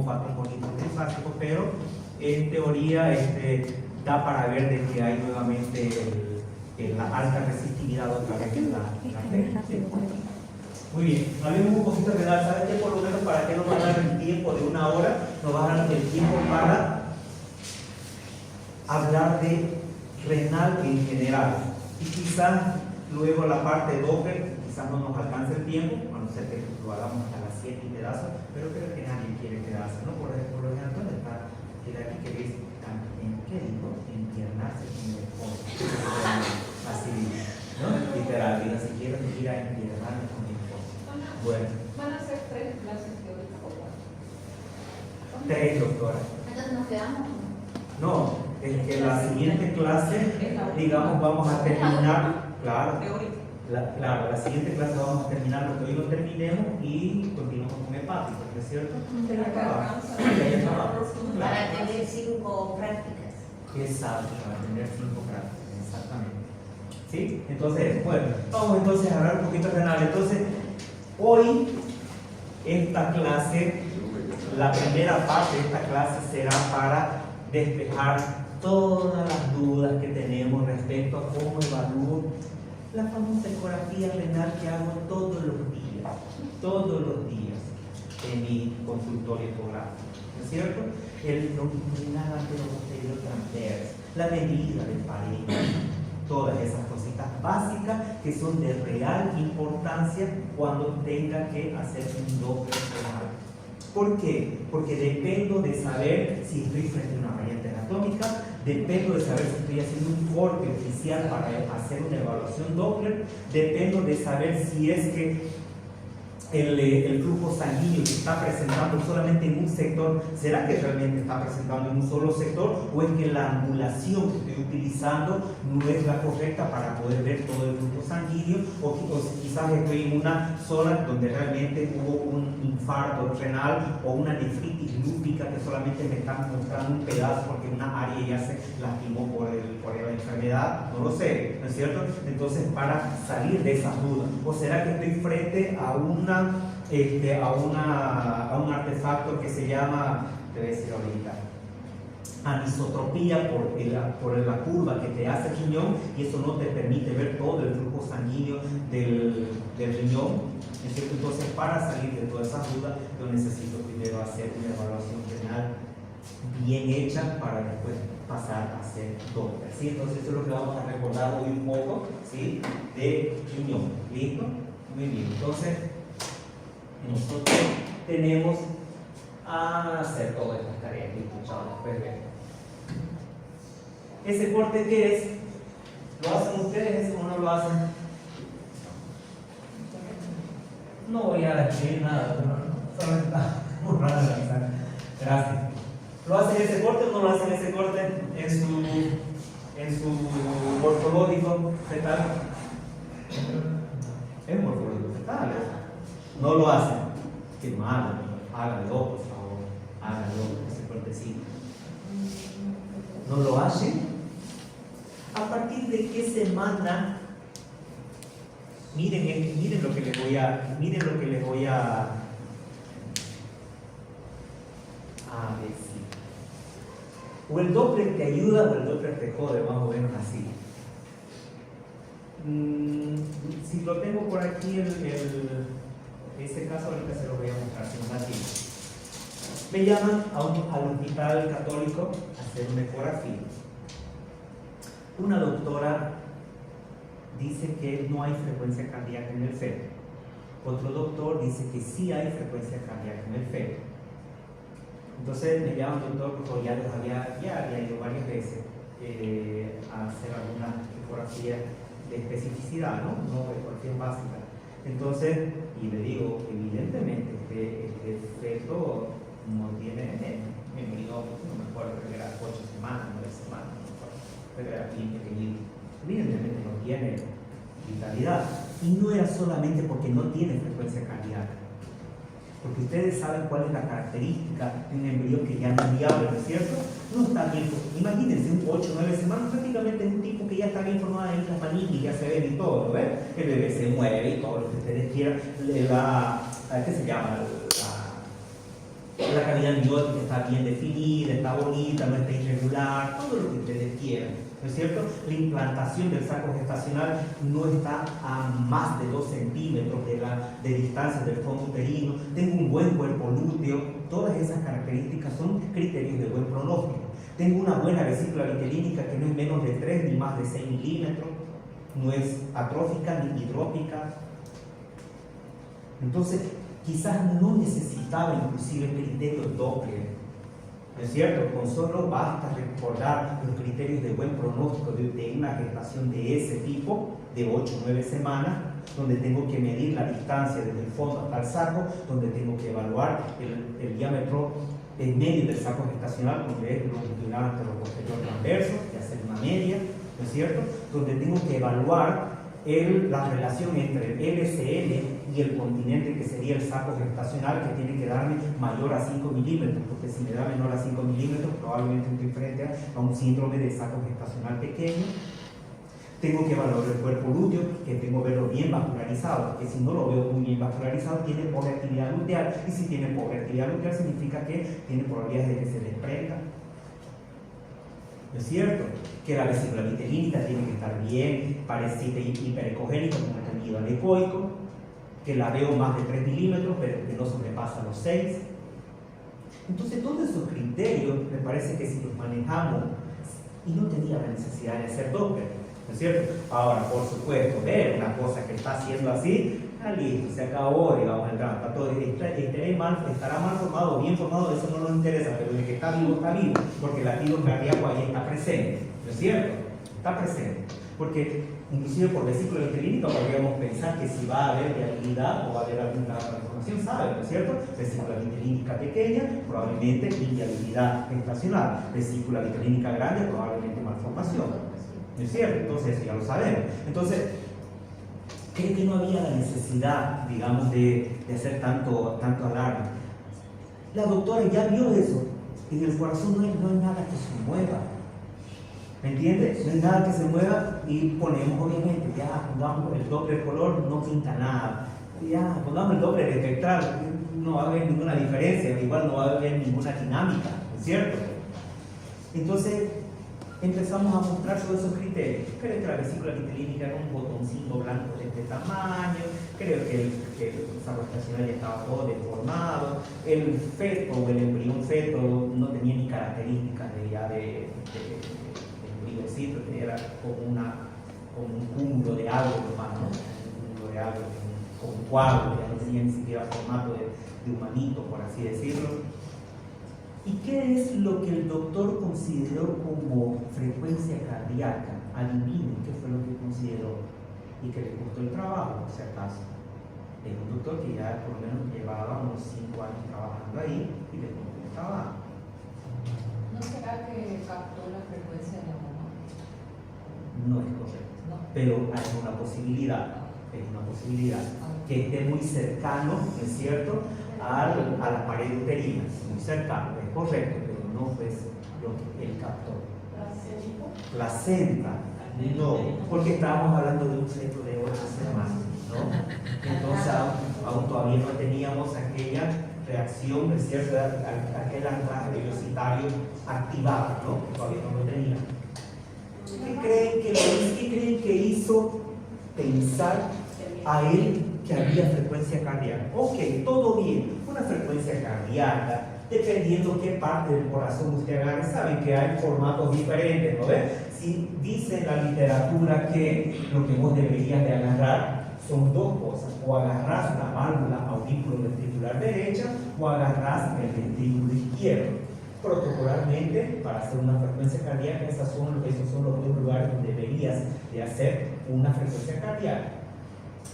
olfatos bonitos trifásicos, pero en teoría da para ver de que hay nuevamente la alta resistividad otra vez en la fe. ¿Sí? Muy bien, hablemos un poquito de edad. ¿Sabes qué? Por lo menos para qué nos va a dar el tiempo de una hora, nos va a dar el tiempo para hablar de renal en general. Y quizás luego la parte de Doppler, quizás no nos alcance el tiempo, a no ser que lo hagamos hasta las 7 y pedazos, pero creo que nadie quiere quedarse, ¿no? Por lo general, ¿dónde está? Queda aquí que ves, ¿en qué digo? Internarse en el fondo. Así, ¿no? Literal, diga, si quiero ir a internarme con mi esposo. Bueno. ¿Van a ser 3 clases teóricas o 4? 3, doctora. Entonces nos quedamos. No, es que la siguiente clase, digamos, vamos a terminar, claro, la siguiente clase vamos a terminar lo que hoy no terminemos y continuamos con hepático, ¿no es cierto? Para tener 5 prácticas. Exacto, para tener 5 prácticas, exactamente. ¿Sí? Entonces, bueno, vamos entonces a hablar un poquito de renal. Entonces, hoy, esta clase, la primera parte de esta clase será para despejar todas las dudas que tenemos respecto a cómo evalúo la famosa ecografía renal que hago todos los días en mi consultorio ecográfico, ¿no es cierto? El longitudinal anteroposterior transverso, la medida de pared, todas esas cositas básicas que son de real importancia cuando tenga que hacer un Doppler renal. ¿Por qué? Porque dependo de saber si estoy frente a una variante anatómica, dependo de saber si estoy haciendo un corte oficial para hacer una evaluación Doppler, dependo de saber si es que el flujo sanguíneo que está presentando solamente en un sector, ¿será que realmente está presentando en un solo sector o es que la angulación que estoy utilizando no es la correcta para poder ver todo el flujo sanguíneo o quizás estoy en una zona donde realmente hubo un infarto renal o una nefritis lúpica que solamente me están mostrando un pedazo porque una área ya se lastimó por la enfermedad, no lo sé, ¿no es cierto? Entonces, para salir de esas dudas, o será que estoy frente a un artefacto que se llama, te voy a decir ahorita, anisotropía por la curva que te hace el riñón, y eso no te permite ver todo el flujo sanguíneo del riñón, ¿no es cierto? Entonces, para salir de todas esas dudas, yo necesito primero hacer una evaluación renal bien hecha para después pasar a hacer Doppler, ¿sí? Entonces, eso es lo que vamos a recordar hoy un poco, ¿sí? De riñón, ¿listo? Muy bien, entonces nosotros tenemos a hacer todas estas tareas que escuchamos. Perfecto. ¿Ese corte qué es? ¿Lo hacen ustedes o no lo hacen? No voy a decir nada, solamente está muy raro la pizarra. Gracias. ¿Lo hacen ese corte o no lo hacen ese corte en su morfológico fetal? Es morfológico fetal. No lo hacen. Qué malo. Háganlo, por favor. Háganlo, ese cortecito. ¿No lo hacen? ¿A partir de qué semana? Miren lo que les voy a decir. O el Doppler te ayuda o el Doppler te jode, más o menos así. Si lo tengo por aquí, ese caso ahorita se lo voy a mostrar, si no da tiempo. Me llaman al hospital católico a hacer una ecografía. Una doctora dice que no hay frecuencia cardíaca en el feto. Otro doctor dice que sí hay frecuencia cardíaca en el feto. Entonces me llaman, doctor, porque ya había ido varias veces a hacer alguna ecografía de especificidad, ¿no? No ecografía básica. Entonces, y le digo, evidentemente, este feto no tiene embrión, no me acuerdo, creo que era 8 semanas, 9 semanas, no me acuerdo, creo que era bien pequeñito. Evidentemente no tiene vitalidad. Y no era solamente porque no tiene frecuencia cardíaca. Porque ustedes saben cuál es la característica de un embrión que ya no es viable, ¿no es cierto? No está bien, imagínense, un 8 o 9 semanas, prácticamente es un tipo que ya está bien formado en las manillas y ya se ve y todo, ¿no ven? El bebé se mueve y todo lo que ustedes quieran, le da, ¿qué se llama? La cavidad amniótica está bien definida, está bonita, no está irregular, todo lo que ustedes quieran, ¿no es cierto? La implantación del saco gestacional no está a más de 2 centímetros de distancia del fondo uterino, tengo un buen cuerpo lúteo, todas esas características son criterios de buen pronóstico. Tengo una buena vesícula vitelínica que no es menos de 3 ni más de 6 milímetros, no es atrófica ni hidrópica. Entonces, quizás no necesitaba inclusive criterios Doppler, ¿no es cierto? Con solo basta recordar los criterios de buen pronóstico de una gestación de ese tipo, de 8 o 9 semanas, donde tengo que medir la distancia desde el fondo hasta el saco, donde tengo que evaluar el diámetro en medio del saco gestacional, donde es longitudinal anteroposterior transverso, y hacer una media, ¿no es cierto? Donde tengo que evaluar la relación entre el LCL y el continente, que sería el saco gestacional, que tiene que darme mayor a 5 milímetros, porque si me da menor a 5 milímetros, probablemente estoy frente a un síndrome de saco gestacional pequeño. Tengo que evaluar el cuerpo lúteo, que tengo que verlo bien vascularizado, porque si no lo veo muy bien vascularizado, tiene pobre actividad luteal, y si tiene pobre actividad luteal, significa que tiene probabilidades de que se desprenda. ¿No es cierto? Que la vesícula vitelínica tiene que estar bien, parecida hiperecogénica con el tejido anecoico, que la veo más de 3 milímetros, pero que no sobrepasa los 6. Entonces, todos esos criterios, me parece que si los manejamos, y no tenía la necesidad de hacer Doppler, ¿no es cierto? Ahora, por supuesto, ver una cosa que está haciendo así, listo, se acabó, digamos, el drama, está todo, estará mal formado o bien formado, eso no nos interesa, pero de que está vivo, porque el latido cardíaco ahí está presente, ¿no es cierto? Está presente, porque inclusive por vesícula vitelínica podríamos pensar que si va a haber viabilidad o va a haber alguna transformación, ¿sabe? ¿No es cierto? Vesícula vitelínica pequeña, probablemente inviabilidad gestacional, vesícula vitelínica grande, probablemente malformación, ¿no es cierto? Entonces, eso ya lo sabemos. Entonces, creo que no había la necesidad, digamos, de hacer tanto alarme. La doctora ya vio eso, y en el corazón no hay nada que se mueva. ¿Me entiendes? No hay nada que se mueva y ponemos, obviamente, ya pongamos el Doppler color, no pinta nada. Ya pongamos el Doppler espectral, no va a haber ninguna diferencia, igual no va a haber ninguna dinámica, ¿no es cierto? Entonces, empezamos a mostrar todos esos criterios. Creo que la vesícula vitelínica era un botoncito blanco de este tamaño, creo que el saco gestacional ya estaba todo deformado, el feto o el embrión feto no tenía ni características de embrioncito, era como un cúmulo de algo, ¿no? Un cúmulo de algo, como un cuadro, ya no tenía ni siquiera formato de humanito, por así decirlo. ¿Y qué es lo que el doctor consideró como frecuencia cardíaca? Adivinen qué fue lo que consideró y que le costó el trabajo, por si acaso. Es un doctor que ya por lo menos llevaba unos 5 años trabajando ahí y le costó el trabajo. ¿No será que captó la frecuencia de la mamá? No es correcto, No. pero hay una posibilidad, que esté muy cercano, ¿no es cierto?, a la pared uterina, muy cercano, es correcto, pero no fue lo que él captó. ¿Placenta? No, porque estábamos hablando de un feto de 8 semanas, ¿no? Entonces aún todavía no teníamos aquella reacción, ¿no es cierto?, aquel anclaje velocitario activado, ¿no? Todavía no lo teníamos. ¿Qué creen que hizo pensar a él que había frecuencia cardíaca? Ok, todo bien, una frecuencia cardíaca, dependiendo qué parte del corazón usted agarre, saben que hay formatos diferentes, ¿no ves? Si dice en la literatura que lo que vos deberías de agarrar son dos cosas, o agarrás la válvula auriculoventricular derecha o agarrás el ventrículo izquierdo. Protocolarmente, para hacer una frecuencia cardíaca, esos son los dos lugares donde deberías de hacer una frecuencia cardíaca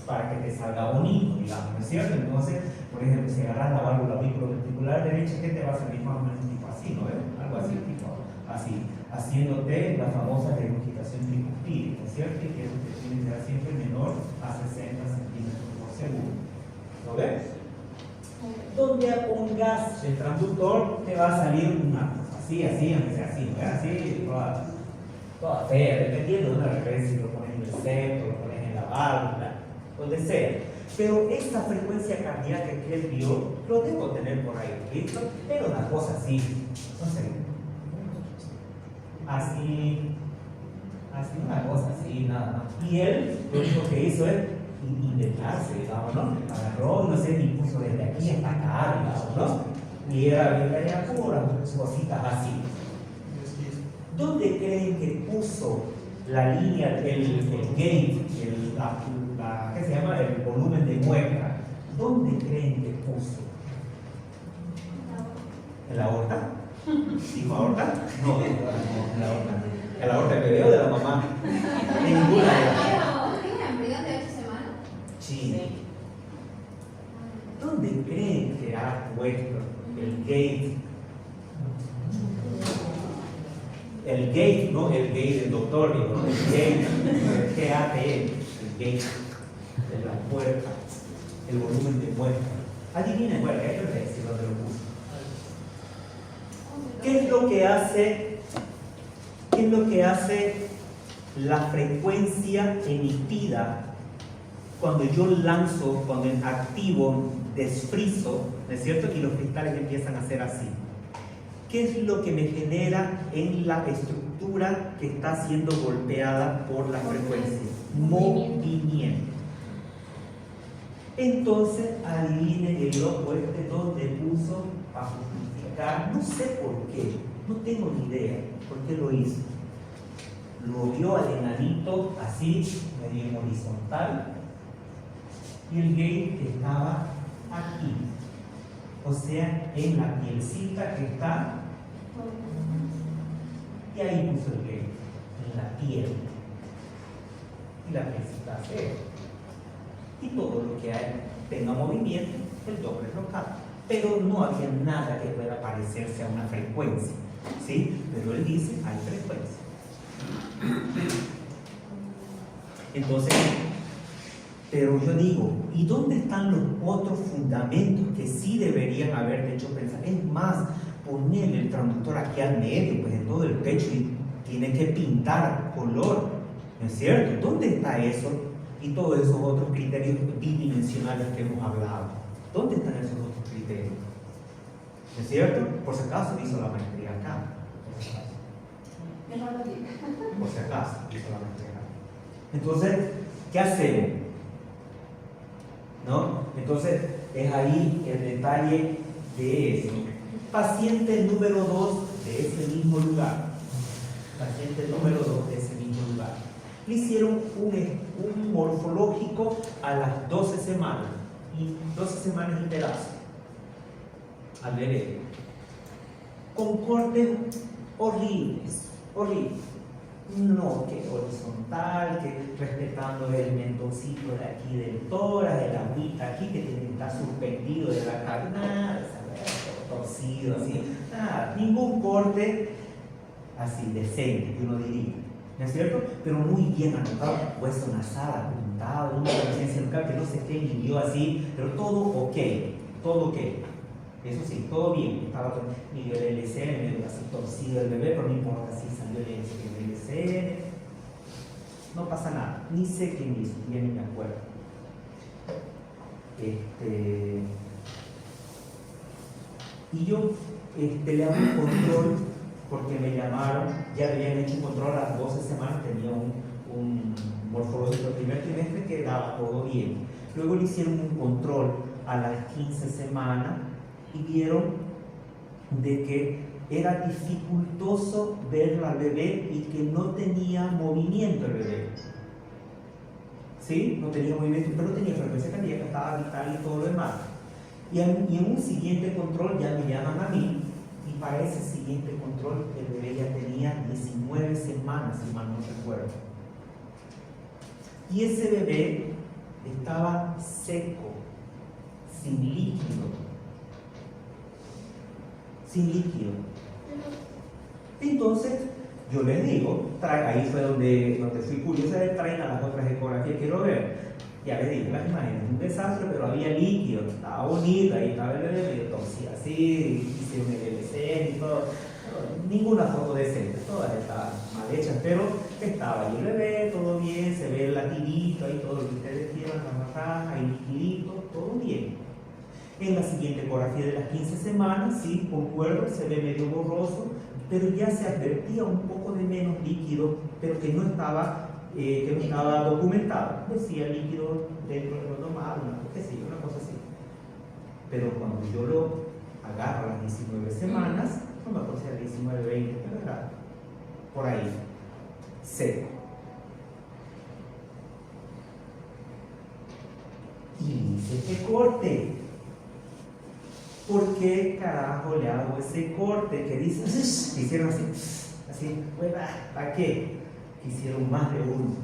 para que te salga bonito, digamos, ¿no es cierto? Entonces, por ejemplo, si agarras la válvula auriculoventricular derecha, ¿qué te va a salir más o menos tipo así, ¿no ves? Algo así, tipo así, haciéndote la famosa regurgitación tricuspide, ¿no es cierto? Y que eso te tiene que dar siempre menor a 60 centímetros por segundo, ¿lo ves? Donde pongas el transductor te va a salir una cosa así, aunque sea así, ¿no? Así, toda fea, dependiendo de una referencia, si lo pones en el septo, lo pones en la válvula, donde sea. Pero esta frecuencia cardíaca que él vio, lo debo tener por ahí, ¿listo? Era una cosa así, no sé, así, una cosa así, nada más. Y él lo único que hizo es inventarse, digamos, ¿no? Agarró, no sé, ni puso desde aquí hasta acá, digamos, ¿no? Y era puras cositas así. ¿Dónde creen que puso la línea, el gate, ¿qué se llama? El volumen de muestra? ¿Dónde creen que puso? ¿En la aorta? ¿Dijo aorta? No, en la aorta. ¿En la aorta del bebé o de la mamá? En ninguna de las dos. ¿Tiene embrión de 8 semanas? Sí. ¿Dónde creen que ha puesto el gate? El gate, no el gate del doctor, digo, ¿no? El gate, el GATE, el gate de la puerta, el volumen de muestra. Adivinen, bueno, hay que decir dónde lo puso. ¿Qué es lo que hace? ¿Qué es lo que hace la frecuencia emitida cuando yo lanzo, cuando activo, desfrizo, ¿no es cierto? Y los cristales empiezan a hacer así. ¿Qué es lo que me genera en la estructura que está siendo golpeada por la frecuencia? Movimiento. Entonces, adivinen el loco donde puso para justificar, no sé por qué, no tengo ni idea por qué lo hizo. Lo vio al enanito así, medio horizontal, y el gate estaba aquí. O sea, en la pielcita que está, y ahí puso el gate, en la piel. Y la pielcita hace esto. Y todo lo que tenga movimiento, el Doppler lo capta. Pero no había nada que pueda parecerse a una frecuencia, ¿sí? Pero él dice, hay frecuencia. Entonces, pero yo digo, ¿y dónde están los otros fundamentos que sí deberían haber hecho pensar? Es más, ponerle el transductor aquí al medio, pues en todo el pecho, y tiene que pintar color, ¿no es cierto? ¿Dónde está eso? Y todos esos otros criterios bidimensionales que hemos hablado. ¿Dónde están esos otros criterios? ¿No es cierto? Por si acaso hizo la maestría acá. Por si acaso hizo la maestría acá. Entonces, ¿qué hacemos? ¿No? Entonces, es ahí el detalle de eso. Paciente número 2 de ese mismo lugar. Paciente número 2 de ese mismo lugar. Le hicieron un morfológico a las 12 semanas. Y 12 semanas y pedazo. Al bebé. Con cortes horribles. Horribles. No, que horizontal, que respetando el mentoncito de aquí del tórax, el agüita aquí que tiene que estar suspendido de la cabeza, nada, torcido así, nada, ningún corte así decente, que uno diría, ¿no es cierto? Pero muy bien anotado, hueso nasal, apuntado, una presencia local que no se midió así, pero todo ok, todo ok. Eso sí, todo bien, estaba medio el LCN, medio así torcido el bebé, pero no importa si salió el LCN, no pasa nada, ni sé quién hizo, ya ni me acuerdo. Y yo le hago un control porque me llamaron, ya habían hecho un control a las 12 semanas, tenía un morfológico del primer trimestre que daba todo bien. Luego le hicieron un control a las 15 semanas y vieron de que era dificultoso ver al bebé y que no tenía movimiento el bebé. ¿Sí? No tenía movimiento, pero tenía frecuencia cardíaca, estaba vital y todo lo demás. Y en un siguiente control ya me llaman a mí, y para ese siguiente control el bebé ya tenía 19 semanas, si mal no recuerdo. Y ese bebé estaba seco, sin líquido. Sin líquido. Entonces, yo les digo, ahí fue donde fui curiosa de traer a las otras ecografías, quiero ver. Ya le dije, las imágenes, un desastre, pero había líquido, estaba bonita, ahí estaba el bebé medio tosía así, hice un LLC y todo. Ninguna foto decente, todas estaban mal hechas, pero estaba ahí el bebé, todo bien, se ve el latidito, ahí todo lo que ustedes quieran, la raja, ahí liquidito, todo bien. En la siguiente ecografía de las 15 semanas, sí, concuerdo, se ve medio borroso, pero ya se advertía un poco de menos líquido, pero que no estaba documentado. Decía líquido dentro de lo normal, una cosa así. Pero cuando yo lo agarro a las 19 semanas, no me acuerdo si era 19, 20, pero era por ahí, seco. Y dice que corte. ¿Por qué carajo le hago ese corte? Que dice, que hicieron así, ¿para qué? Que hicieron más de uno.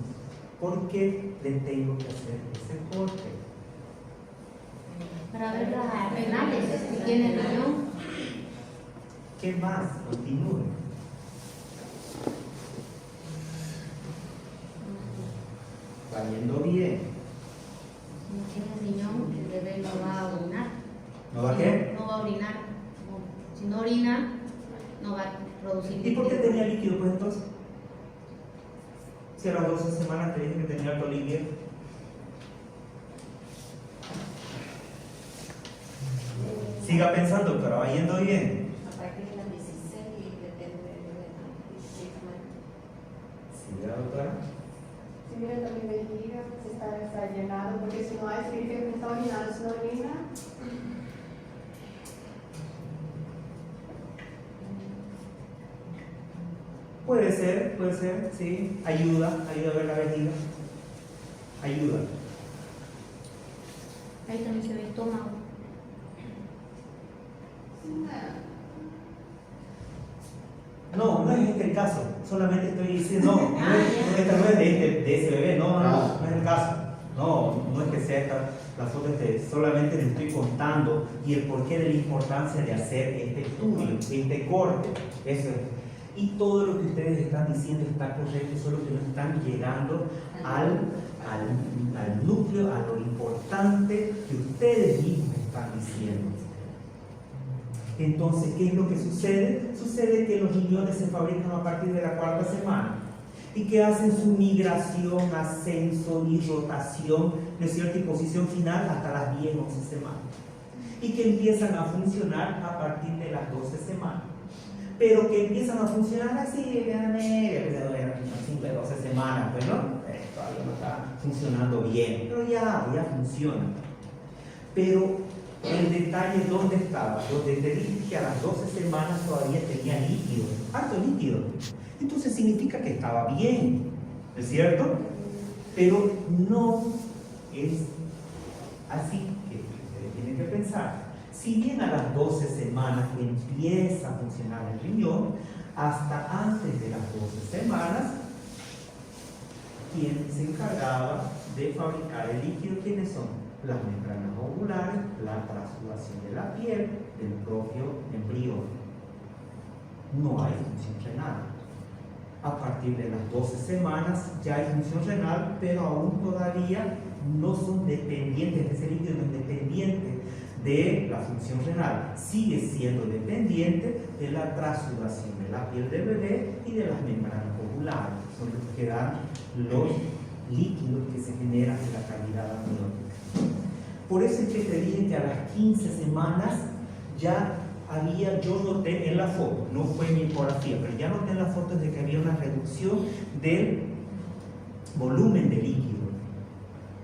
¿Por qué le tengo que hacer ese corte? Para ver las renales, si tiene riñón. ¿Qué más? Continúe. Va yendo bien. Si no tiene riñón, el bebé no va a orinar. ¿No va a qué? No va a orinar. Si no orina, no va a producir líquido. ¿Y por qué tenía líquido pues entonces? Si a las 12 semanas te dije que tenía alto líquido. Siga pensando, pero va yendo bien. A partir de las 16 y depende de las 16 semanas. ¿Siga, doctora? Si mira también vejiga, si está llenado, porque si no hay, significa que está orinando, si no orina. Puede ser, sí. Ayuda a ver la vejiga. Ayuda. Ahí también se ve el estómago. No es este el caso. Solamente estoy diciendo, esta no es de ese bebé, no es el caso. No es que sea esta la foto, solamente les estoy contando y el porqué de la importancia de hacer este estudio, este corte. Eso es. Y todo lo que ustedes están diciendo está correcto, solo que no están llegando al núcleo, a lo importante que ustedes mismos están diciendo. Entonces, ¿qué es lo que sucede? Sucede que los riñones se fabrican a partir de la 4ª semana y que hacen su migración, ascenso y rotación, ¿no es cierto?, y posición final hasta las 10, 11 semanas. Y que empiezan a funcionar a partir de las 12 semanas. Pero que empiezan a funcionar así, vean, 5 de 12 semanas, pues no, todavía no está funcionando bien, pero ya funciona. Pero el detalle, ¿dónde estaba? Donde te dije que a las 12 semanas todavía tenía líquido, harto líquido. Entonces significa que estaba bien, ¿no es cierto? Pero no es así que ustedes tienen que pensar. Si bien a las 12 semanas empieza a funcionar el riñón, hasta antes de las 12 semanas, ¿quién se encargaba de fabricar el líquido? ¿Quiénes son? Las membranas ovulares, la trasudación de la piel del propio embrión. No hay función renal. A partir de las 12 semanas ya hay función renal, pero aún todavía no son dependientes, ese líquido no es dependiente de la función renal, sigue siendo dependiente de la trasudación de la piel del bebé y de las membranas ovulares, son los que dan los líquidos que se generan en la cavidad amniótica. Por eso es que te dije que a las 15 semanas ya había, yo noté en la foto, no fue mi ecografía, pero ya noté en la foto de que había una reducción del volumen de líquido.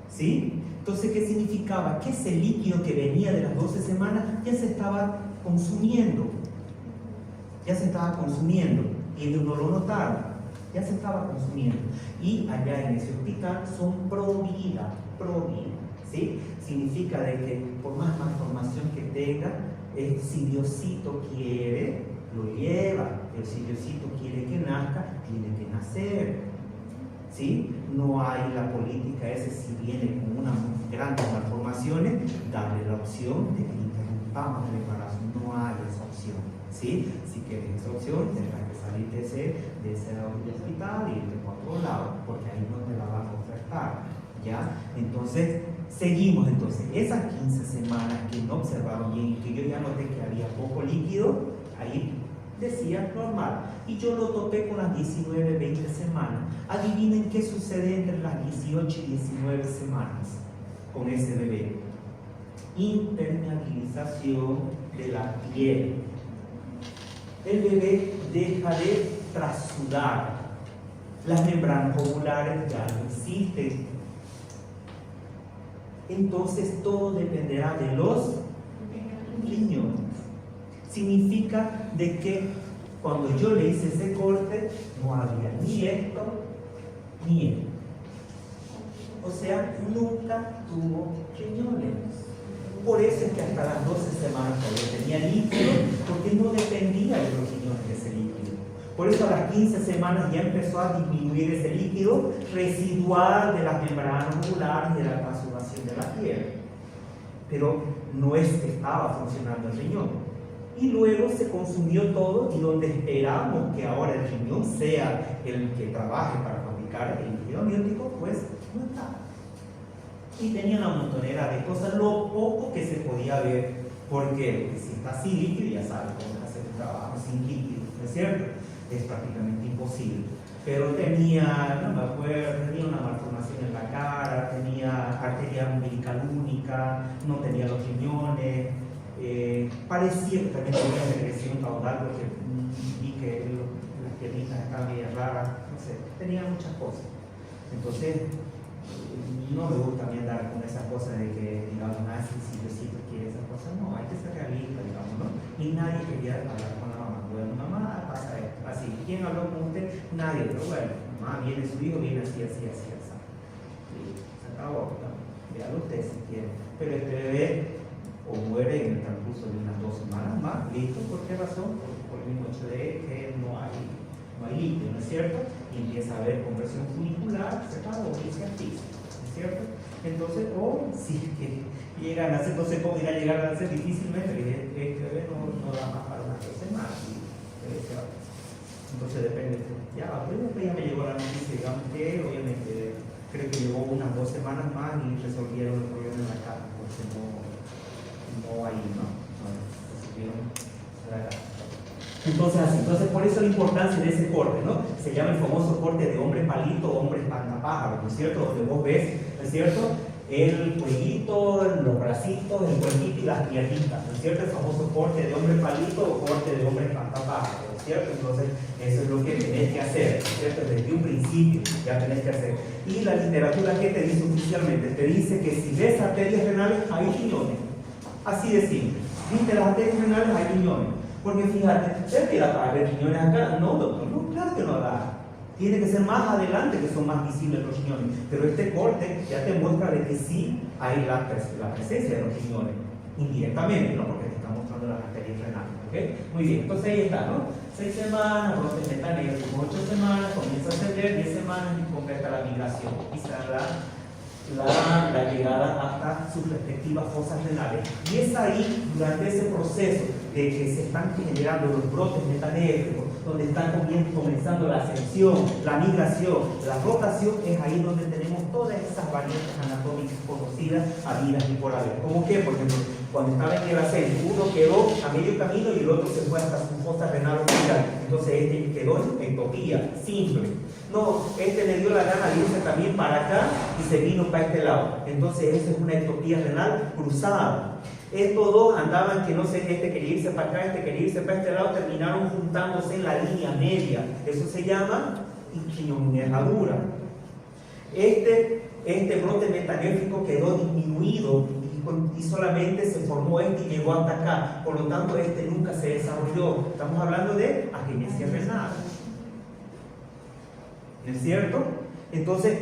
¿Sí? Entonces, ¿qué significaba? Que ese líquido que venía de las 12 semanas ya se estaba consumiendo. Ya se estaba consumiendo. Y ellos no lo notaron. Ya se estaba consumiendo. Y allá en ese hospital son pro vida. ¿Sí? Significa de que por más malformación que tenga, si Diosito quiere, lo lleva. Pero si Diosito quiere que nazca, tiene que nacer. ¿Sí? No hay la política esa, si viene con unas grandes malformaciones, darle la opción de que interrumpamos el embarazo. No hay esa opción. ¿Sí? Si quieres esa opción, tendrás que salir de ese hospital y irte por otro lado, porque ahí no te la van a ofertar. ¿Ya? Entonces, seguimos entonces. Esas 15 semanas que no observaron bien y que yo ya noté que había poco líquido, ahí decía normal. Y yo lo topé con las 19, 20 semanas. Adivinen qué sucede entre las 18 y 19 semanas con ese bebé. Impermeabilización de la piel. El bebé deja de trasudar. Las membranas ovulares ya no existen. Entonces todo dependerá de los riñones. Significa de que cuando yo le hice ese corte no había ni esto ni esto. O sea, nunca tuvo riñones. Por eso es que hasta las 12 semanas todavía tenía líquido, porque no dependía de los riñones de ese líquido. Por eso a las 15 semanas ya empezó a disminuir ese líquido residual de las membranas ovulares de la transformación de la piel. Pero no es que estaba funcionando el riñón. Y luego se consumió todo, y donde esperamos que ahora el riñón sea el que trabaje para fabricar el líquido amniótico, pues no está. Y tenía una montonera de cosas, lo poco que se podía ver, porque si está sin líquido, ya sabes cómo hacer un trabajo sin líquido, ¿no es cierto? Es prácticamente imposible. Pero tenía, no me acuerdo, tenía una malformación en la cara, tenía arteria umbilical única, no tenía los riñones, parecía que también tenía regresión caudal, porque vi que las piernitas estaban medio raras, no sé, tenía muchas cosas. Entonces, no me gusta a mí andar con esas cosas de que, digamos, si Diosito quiere esas cosas. No, hay que ser realista, digamos, ¿no? Y nadie quería hablar con la mamá. Bueno, mamá, pasa esto, así. ¿Quién habló con usted? Nadie, pero bueno, mamá, viene su hijo, viene así. Y se acabó, ¿no? Véalo usted si quiere. Pero este bebé o muere en el transcurso de unas 2 semanas más, listo. ¿Por qué razón? Porque por el mismo hecho de que no hay líquido, ¿no es cierto? Y empieza a haber compresión funicular, se acabó y se asfixia. ¿Cierto? Entonces, o si es que llega a nacer, no sé cómo irá a llegar a nacer difícilmente, este bebé no da más para unas 2 semanas. Entonces depende. Ya, pues ya me llegó la noticia, digamos que obviamente creo que llegó unas 2 semanas más y resolvieron el problema en la casa, porque no hay, ¿no? Resolvieron la casa. Entonces por eso la importancia de ese corte, ¿no? Se llama el famoso corte de hombre palito o hombre espantapájaro, ¿no es cierto? Donde vos ves, ¿no es cierto? El cuellito, los bracitos, el cuellito y las piernitas, ¿no es cierto? El famoso corte de hombre palito o corte de hombre espantapájaro, ¿no es cierto? Entonces eso es lo que tenés que hacer, ¿no es cierto? Desde un principio ya tenés que hacer. Y la literatura, ¿qué te dice oficialmente? Te dice que si ves arterias renales hay riñones, así de simple. ¿Viste las arterias renales? Hay riñones. Porque fíjate, ¿es que da para ver riñones acá? No, doctor, no, claro que no da. Tiene que ser más adelante que son más visibles los riñones. Pero este corte ya te muestra de que sí hay la presencia de los riñones, indirectamente, ¿no? Porque te está mostrando las arterias renales, ¿ok? Muy bien, entonces ahí está, ¿no? 6 semanas, brotes metanérgicos, 8 semanas, comienza a ascender, 10 semanas y completa la migración. Y se la llegada hasta sus respectivas fosas renales. Y es ahí, durante ese proceso de que se están generando los brotes metanérgicos, donde están comenzando la ascensión, la migración, la rotación, es ahí donde tenemos todas esas variantes anatómicas conocidas, habidas y por haber. ¿Cómo que? Por ejemplo, cuando estaba en el ascenso, uno quedó a medio camino y el otro se fue hasta su fosa renal umbilical. Entonces este quedó en ectopía, simple. No, este le dio la gana de irse también para acá y se vino para este lado. Entonces eso es una ectopía renal cruzada. Estos dos andaban que no sé, este quería irse para acá, este quería irse para este lado, terminaron juntándose en la línea media. Eso se llama riñonejadura. Este brote metanérgico quedó disminuido y solamente se formó este y llegó hasta acá. Por lo tanto, este nunca se desarrolló. Estamos hablando de agenesia renal. ¿No es cierto? Entonces,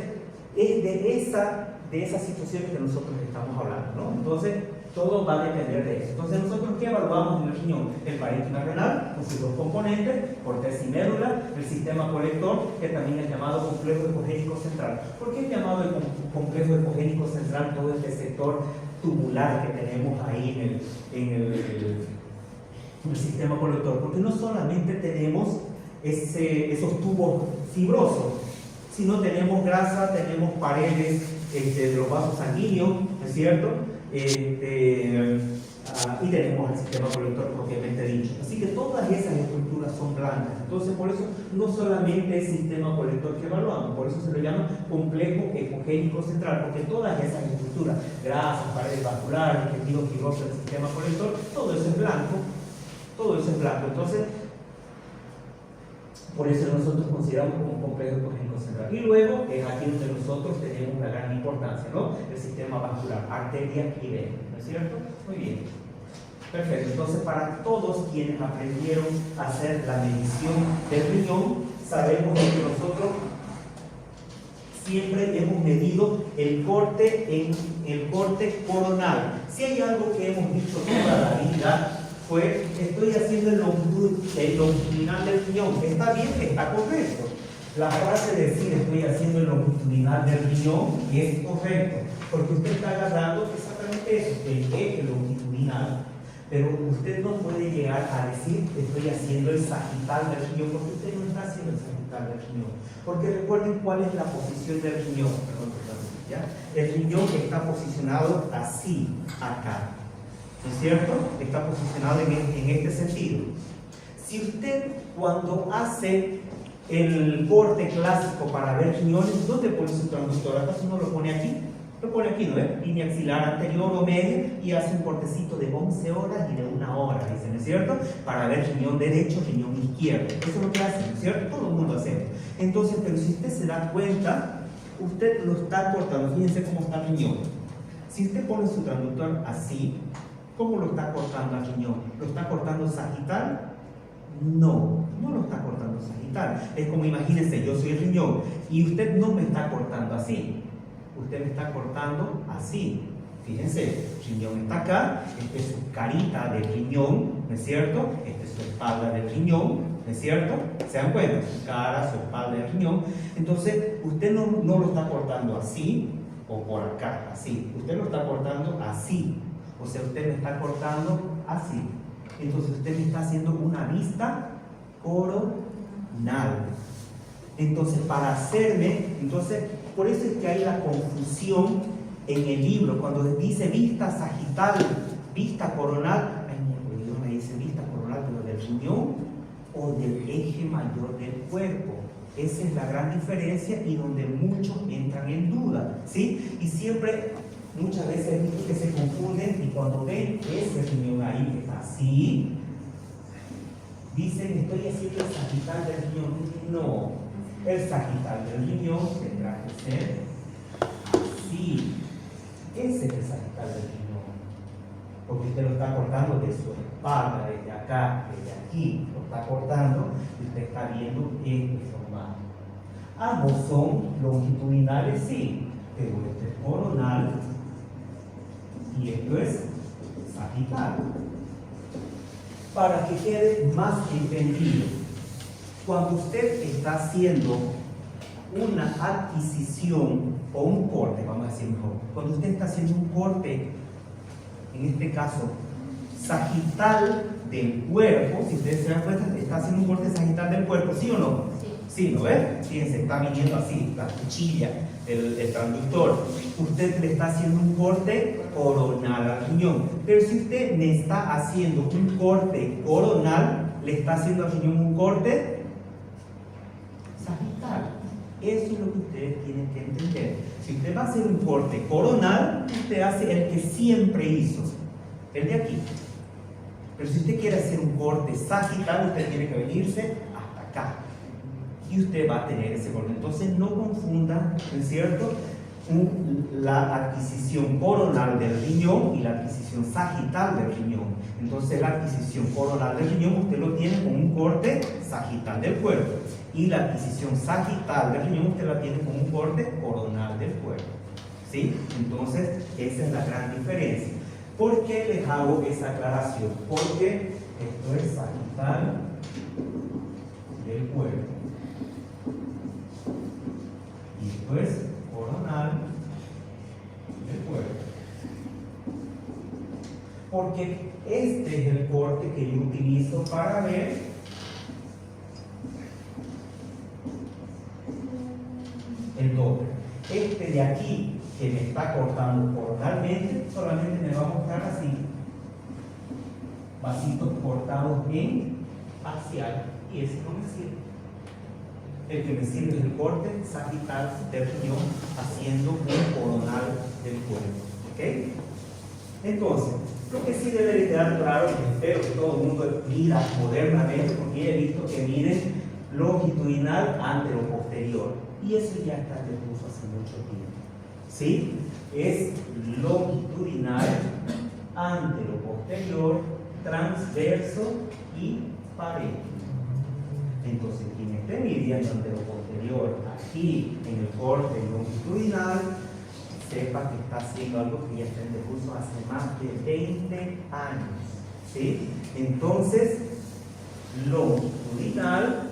es de esas situaciones que nosotros estamos hablando, ¿no? Entonces, todo va a depender de eso. Entonces, nosotros, ¿qué evaluamos en el riñón? El parénquima renal, con sus 2 componentes, corteza y médula, el sistema colector, que también es llamado complejo epogénico central. ¿Por qué es llamado el complejo epogénico central todo este sector tubular que tenemos ahí en el sistema colector? Porque no solamente tenemos esos tubos fibrosos, Si no tenemos grasa, tenemos paredes de los vasos sanguíneos, ¿no es cierto? Y tenemos el sistema colector propiamente dicho. Así que todas esas estructuras son blancas. Entonces, por eso no solamente es sistema colector que evaluamos, por eso se lo llama complejo ecogénico central, porque todas esas estructuras, grasas, paredes vasculares, tejido fibroso del sistema colector, todo eso es blanco. Todo eso es blanco. Entonces, por eso nosotros consideramos como un complejo ecogénico central. Y luego es aquí donde nosotros tenemos la gran importancia, ¿no? El sistema vascular, arterias y venas, ¿no es cierto? Muy bien. Perfecto. Entonces, para todos quienes aprendieron a hacer la medición del riñón, sabemos que nosotros siempre hemos medido el corte coronal. Si hay algo que hemos dicho toda la vida, fue, estoy haciendo el longitudinal del riñón. ¿Está bien? Está correcto. La frase de decir estoy haciendo el longitudinal del riñón es correcto, porque usted está agarrando exactamente eso, el eje longitudinal, pero usted no puede llegar a decir estoy haciendo el sagital del riñón, porque usted no está haciendo el sagital del riñón. Porque recuerden cuál es la posición del riñón. ¿Ya? El riñón está posicionado así, acá. ¿No es cierto? Está posicionado en este sentido. Si usted cuando hace el corte clásico para ver riñones, ¿dónde pone su transductor? ¿Acaso no lo pone aquí? Lo pone aquí, ¿no es? Línea axilar anterior o media y hace un cortecito de 11 horas y de 1 hora, dice, ¿no es cierto? Para ver riñón derecho, riñón izquierdo. Eso es lo que hace, ¿no es cierto? Todo el mundo hace. Entonces, pero si usted se da cuenta, usted lo está cortando. Fíjense cómo está el riñón. Si usted pone su transductor así, ¿cómo lo está cortando al riñón? ¿Lo está cortando sagital? No, no lo está cortando sagital. Es como, imagínense, yo soy el riñón y usted no me está cortando así. Usted me está cortando así. Fíjense, el riñón está acá, esta es su carita del riñón, ¿no es cierto? Esta es su espalda del riñón, ¿no es cierto? ¿Se dan cuenta? Su cara, su espalda del riñón. Entonces, usted no lo está cortando así o por acá, así. Usted lo está cortando así. O sea, usted me está cortando así. Entonces, usted me está haciendo una vista coronal. Entonces, para hacerme, por eso es que hay la confusión en el libro. Cuando dice vista sagital, vista coronal, ay, Dios me dice vista coronal, pero del riñón o del eje mayor del cuerpo. Esa es la gran diferencia y donde muchos entran en duda, ¿sí? Y siempre, muchas veces he visto que se confunden y cuando ven ese riñón ahí que está así, dicen estoy haciendo el sagital del riñón. No, el sagital del riñón tendrá que ser así. Ese es el sagital del riñón, porque usted lo está cortando de su espalda, desde acá, desde aquí, lo está cortando y usted está viendo este formato. Ambos son longitudinales, sí, pero este es coronal y esto es sagital. Para que quede más entendido, cuando usted está haciendo una adquisición o un corte, vamos a decir mejor, cuando usted está haciendo un corte, en este caso, sagital del cuerpo, si ustedes se dan cuenta, está haciendo un corte sagital del cuerpo, ¿sí o no? Sí, ¿no ves? Fíjense, está viniendo así, la cuchilla, el transductor. Usted le está haciendo un corte coronal al riñón. Pero si usted me está haciendo un corte coronal, le está haciendo al riñón un corte sagital. Eso es lo que ustedes tienen que entender. Si usted va a hacer un corte coronal, usted hace el que siempre hizo, el de aquí. Pero si usted quiere hacer un corte sagital, usted tiene que venirse hasta acá. Y usted va a tener ese corte. Entonces no confunda, ¿no es cierto?, la adquisición coronal del riñón y la adquisición sagital del riñón. Entonces la adquisición coronal del riñón usted lo tiene con un corte sagital del cuerpo. Y la adquisición sagital del riñón usted la tiene con un corte coronal del cuerpo. ¿Sí? Entonces esa es la gran diferencia. ¿Por qué les hago esa aclaración? Porque esto es sagital del cuerpo. Y esto es coronal del cuerpo. Porque este es el corte que yo utilizo para ver este de aquí, que me está cortando coronalmente, solamente me va a mostrar así. Vasitos cortados en axial, y ese no me sirve. El que me sirve es el corte sagital del riñón haciendo un coronal del cuerpo. ¿Ok? Entonces, lo que sí debe quedar claro, que espero que todo el mundo mira modernamente, porque he visto que miden longitudinal antero-posterior, y eso ya está en desuso hace mucho tiempo. ¿Sí? Es longitudinal antero-posterior, transverso y parénquima. Entonces, quien esté midiendo antero-posterior aquí en el corte longitudinal, sepa que está haciendo algo que ya está en desuso hace más de 20 años. ¿Sí? Entonces, longitudinal,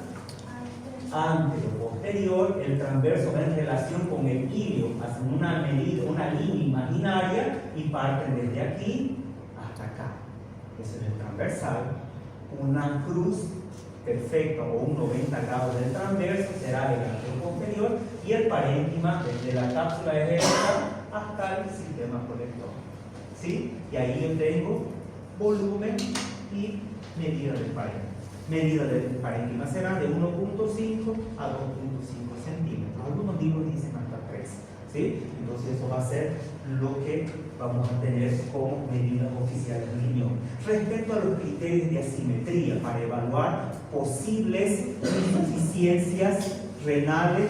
antero-posterior, el transverso va en relación con el ilio, hacen una medida, una línea imaginaria y parten desde aquí hasta acá. Ese es el transversal. Una cruz perfecta o un 90 grados del transverso será el antero-posterior, y el parénquima desde la cápsula ejecta hasta el sistema colector. ¿Sí? Y ahí yo tengo volumen y medida del parénquima. Medida del parénquima será de 1.5 a 2.5 centímetros. Algunos libros dicen hasta 3. ¿Sí? Entonces eso va a ser lo que vamos a tener como medidas oficiales del riñón. Respecto a los criterios de asimetría para evaluar posibles insuficiencias renales,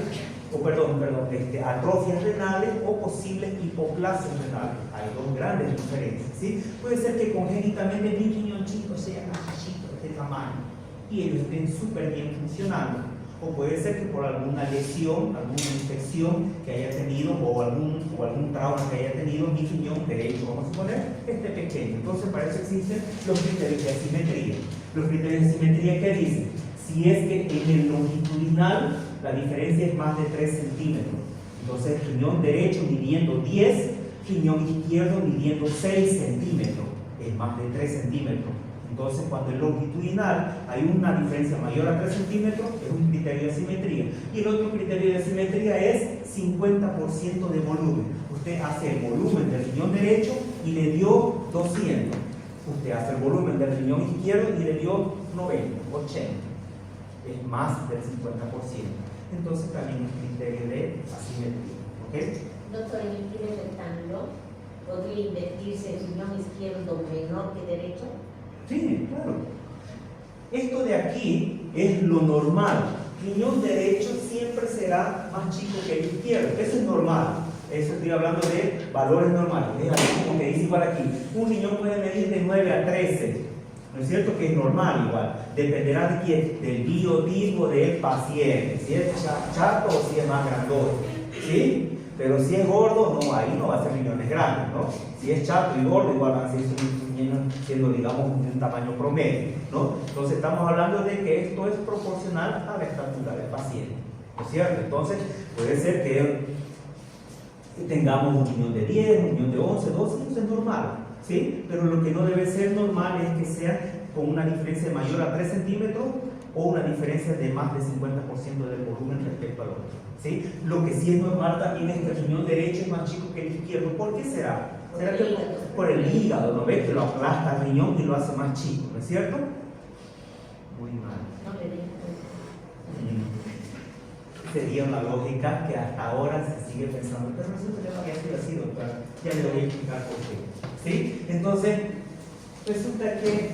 atrofias renales o posibles hipoplasias renales. Hay dos grandes diferencias. ¿Sí? Puede ser que congénitamente mi riñón chico sea más chico de este tamaño y ellos estén súper bien funcionando. O puede ser que por alguna lesión, alguna infección que haya tenido o algún trauma que haya tenido mi riñón derecho, vamos a suponer, esté pequeño. Entonces para eso existen los criterios de asimetría. Los criterios de asimetría, ¿qué dicen? Si es que en el longitudinal la diferencia es más de 3 centímetros, entonces riñón derecho midiendo 10, riñón izquierdo midiendo 6 centímetros, es más de 3 centímetros. Entonces, cuando en longitudinal hay una diferencia mayor a 3 centímetros, es un criterio de asimetría. Y el otro criterio de asimetría es 50% de volumen. Usted hace el volumen del riñón derecho y le dio 200. Usted hace el volumen del riñón izquierdo y le dio 90, 80. Es más del 50%. Entonces, también es un criterio de asimetría. ¿Ok? Doctor, en el primer rectángulo, ¿podría invertirse el riñón izquierdo menor que derecho? Sí, claro. Esto de aquí es lo normal. Riñón derecho siempre será más chico que el izquierdo. Eso es normal. Eso estoy hablando de valores normales. Es así como que dice igual aquí. Un riñón puede medir de 9 a 13. ¿No es cierto? Que es normal igual. Dependerá de quién, del biotipo del paciente. Si es chato o si es más grandote. ¿Sí? Pero si es gordo, no, ahí no va a ser riñones grandes, ¿no? Si es chato y gordo, igual van a ser siendo, digamos, de un tamaño promedio, ¿no? Entonces estamos hablando de que esto es proporcional a la estatura del paciente, ¿no es cierto? Entonces puede ser que tengamos un riñón de 10, un riñón de 11, 12, eso es normal, ¿sí? Pero lo que no debe ser normal es que sea con una diferencia mayor a 3 centímetros o una diferencia de más del 50% del volumen respecto al otro, ¿sí? Lo que sí es normal también es que el riñón derecho es más chico que el izquierdo. ¿Por qué será? ¿Será que por el hígado, ¿no ves? Que lo aplasta el riñón y lo hace más chico, ¿no es cierto? Muy mal. No le digo. Sería una lógica que hasta ahora se sigue pensando, pero resulta que no había sido así, doctora. Ya le voy a explicar por qué. ¿Sí? Entonces, resulta que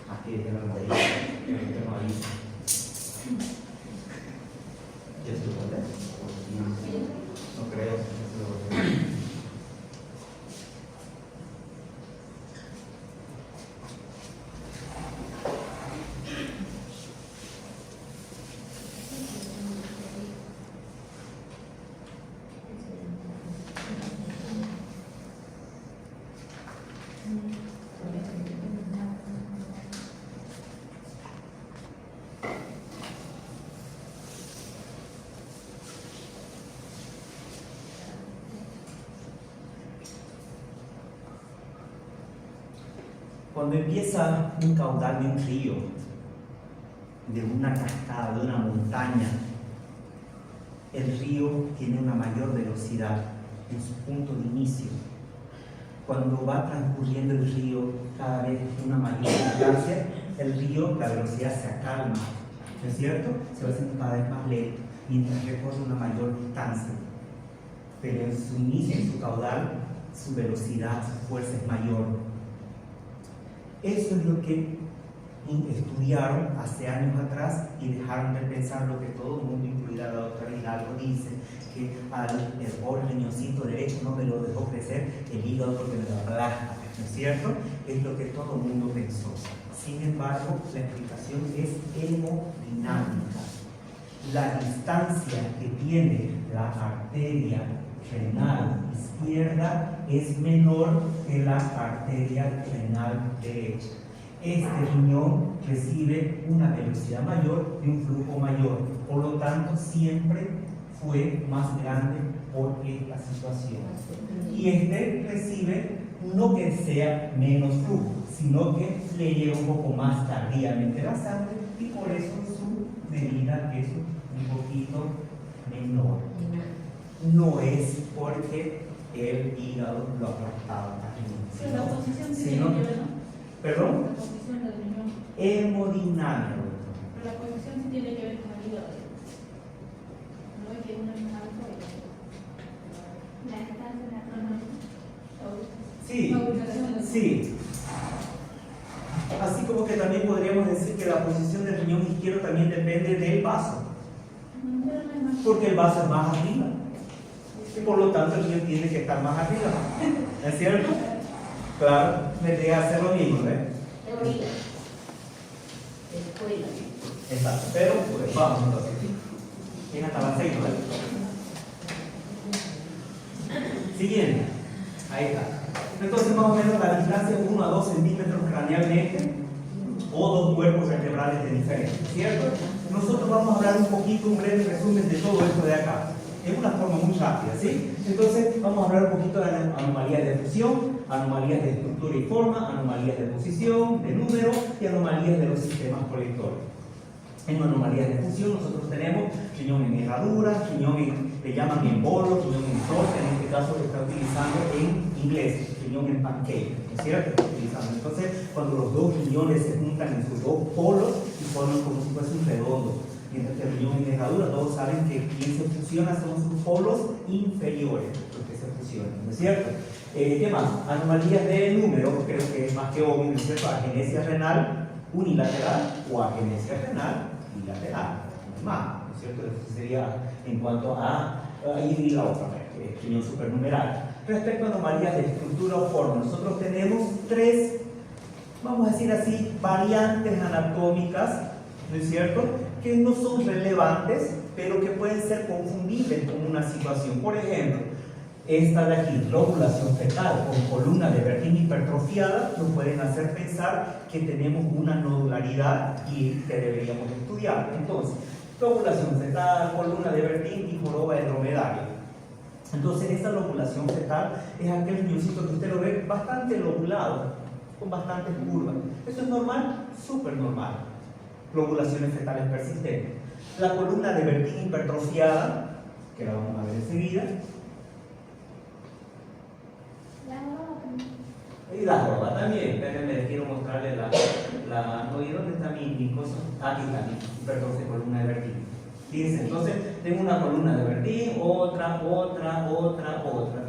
aquí es la mayoría, ahí. ¿Ya estuvo, verdad? No creo. Cuando empieza un caudal de un río, de una cascada, de una montaña, el río tiene una mayor velocidad en su punto de inicio. Cuando va transcurriendo el río cada vez una mayor distancia, el río, la velocidad se acalma, ¿no es cierto? Se va haciendo cada vez más lento mientras recorre una mayor distancia. Pero en su inicio, en su caudal, su velocidad, su fuerza es mayor. Eso es lo que estudiaron hace años atrás y dejaron de pensar lo que todo el mundo, incluida la doctora Hidalgo, dice, que el pobre riñoncito derecho no me lo dejó crecer el hígado porque me lo aplasta, ¿no es cierto? Es lo que todo el mundo pensó. Sin embargo, la explicación es hemodinámica. La distancia que tiene la arteria renal izquierda es menor que la arteria renal derecha. Este riñón recibe una velocidad mayor y un flujo mayor, por lo tanto siempre fue más grande por esta situación. Y este recibe no que sea menos flujo, sino que le llega un poco más tardíamente la sangre y por eso su medida es un poquito menor. No es porque el hígado lo aplastaba, Pero la posición sí sino, tiene que ver, ¿no? ¿perdón? La posición del riñón. Hemodinámica. Pero la posición sí tiene que ver con el hígado. No es que uno es más alto y la distancia de Sí, la ubicación del sí. Así como que también podríamos decir que la posición del riñón izquierdo también depende del vaso, porque el vaso es más arriba y por lo tanto el riñón tiene que estar más arriba, ¿es cierto? Claro, vendría a hacer lo mismo, ¿eh? Teoría. Escuela. Exacto, pero pues vamos entonces. Tiene hasta las 6, ¿no? Siguiente. Ahí está. Entonces más o menos la distancia es 1 a 2 centímetros cranealmente o 2 cuerpos vertebrales de diferencia, ¿cierto? Nosotros vamos a hablar un breve resumen de todo esto de acá, en una forma muy rápida, ¿sí? Entonces vamos a hablar un poquito de anomalías de fusión, anomalías de estructura y forma, anomalías de posición, de número y anomalías de los sistemas colectores. En anomalías de fusión nosotros tenemos riñón en herradura, le llaman embolo, riñón en torta, en este caso lo está utilizando en inglés, riñón en pancake, ¿no es cierto? Está utilizando. Entonces, cuando los dos riñones se juntan en sus dos polos y forman como si fuese un redondo, mientras que el riñón en herradura, todos saben que quien se fusiona son sus polos inferiores, los que se fusionan, ¿no es cierto? ¿Qué más? Anomalías de número, creo que es más que obvio, ¿no es cierto? Agenesia renal unilateral o agenesia renal bilateral, no es más, ¿no es cierto? Eso sería en cuanto a y la otra, riñón supernumeral. Respecto a anomalías de estructura o forma, nosotros tenemos 3, vamos a decir así, variantes anatómicas, ¿no es cierto?, que no son relevantes, pero que pueden ser confundibles con una situación. Por ejemplo, esta de aquí, lobulación fetal con columna de Bertin hipertrofiada, nos pueden hacer pensar que tenemos una nodularidad y que deberíamos estudiar. Entonces, lobulación fetal, columna de Bertin y joroba de dromedario. Entonces, esta lobulación fetal es aquel riñoncito que usted lo ve bastante lobulado, con bastantes curvas. ¿Eso es normal? Súper normal. Lobulaciones fetales persistentes. La columna de Bertin hipertrofiada, que la vamos a ver enseguida. Y la joroba también. Espérenme, quiero mostrarle no, ¿y dónde está mi cosa? Aquí está mi hipertrofia columna de Bertin. Fíjense, entonces tengo una columna de Bertin, otra.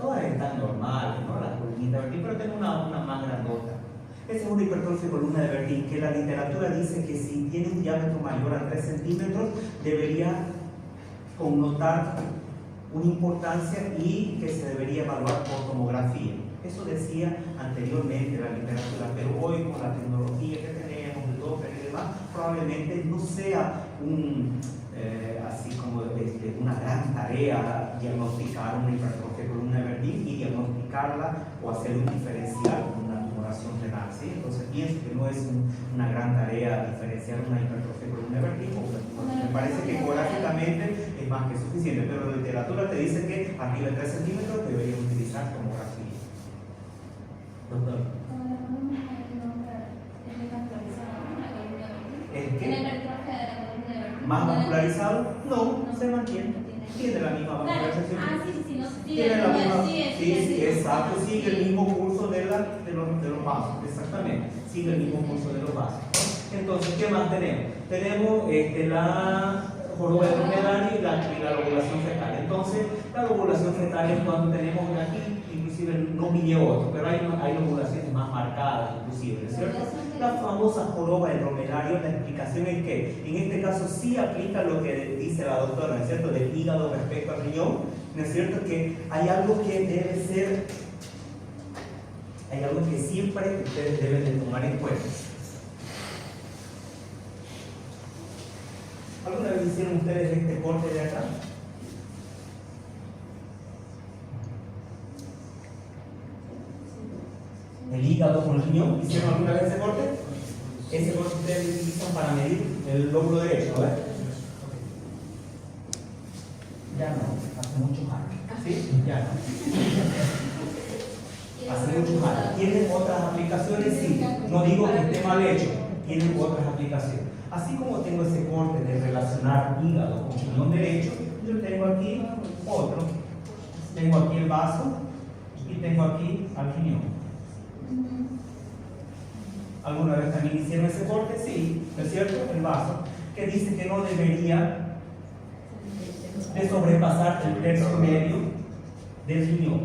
Todas están normales, ¿no? Las columnitas de Bertin, pero tengo una más grandota. Esa es una hipertrofia columna de Bertin, que la literatura dice que si tiene un diámetro mayor a 3 centímetros, debería connotar una importancia y que se debería evaluar por tomografía. Eso decía anteriormente la literatura, pero hoy con la tecnología que tenemos, el Doppler y demás, probablemente no sea así como una gran tarea diagnosticar una hipertrofia columna de Bertin y diagnosticarla o hacer un diferencial con una tumoración renal, ¿sí? Entonces pienso que no es una gran tarea diferenciar una hipertrofia columna de Bertin, me parece que ecográficamente es más que suficiente, pero la literatura te dice que arriba de 3 centímetros deberías utilizar tomografía. Doctor. Como la columna que no es actualizada, la columna ¿El qué? en la hipertrofia de ¿Más vascularizado? No, se mantiene. Tiene la misma vascularización. Sí, no, Tiene la misma. sigue, Sí, exacto, sigue el mismo curso de los vasos, exactamente. Sigue el mismo curso de los vasos. Entonces, ¿qué más tenemos? Tenemos la joroba de dromedario y la lobulación fetal. Entonces, la lobulación fetal es cuando tenemos aquí, inclusive no pillé otro, pero hay lobulaciones más marcadas, inclusive, ¿cierto? La famosa joroba de dromedario, la explicación es que en este caso sí aplica lo que dice la doctora, ¿no es cierto?, del hígado respecto al riñón, ¿no es cierto?, que hay algo que debe ser, hay algo que siempre ustedes deben de tomar en cuenta. ¿Alguna vez hicieron ustedes este corte de acá? El hígado con el riñón, ¿hicieron alguna vez ese corte? Ese corte ustedes lo utilizan para medir el lóbulo derecho, ¿verdad? Ya no, hace muchos años. ¿Sí? Ya no. Hace muchos años. ¿Tienen otras aplicaciones? Sí. No digo que esté mal hecho, tienen otras aplicaciones. Así como tengo ese corte de relacionar hígado con riñón derecho, yo tengo aquí otro. Tengo aquí el vaso y tengo aquí al riñón. ¿Alguna vez también hicieron ese corte? Sí, ¿no es cierto? El vaso, que dice que no debería de sobrepasar el tercio medio del riñón.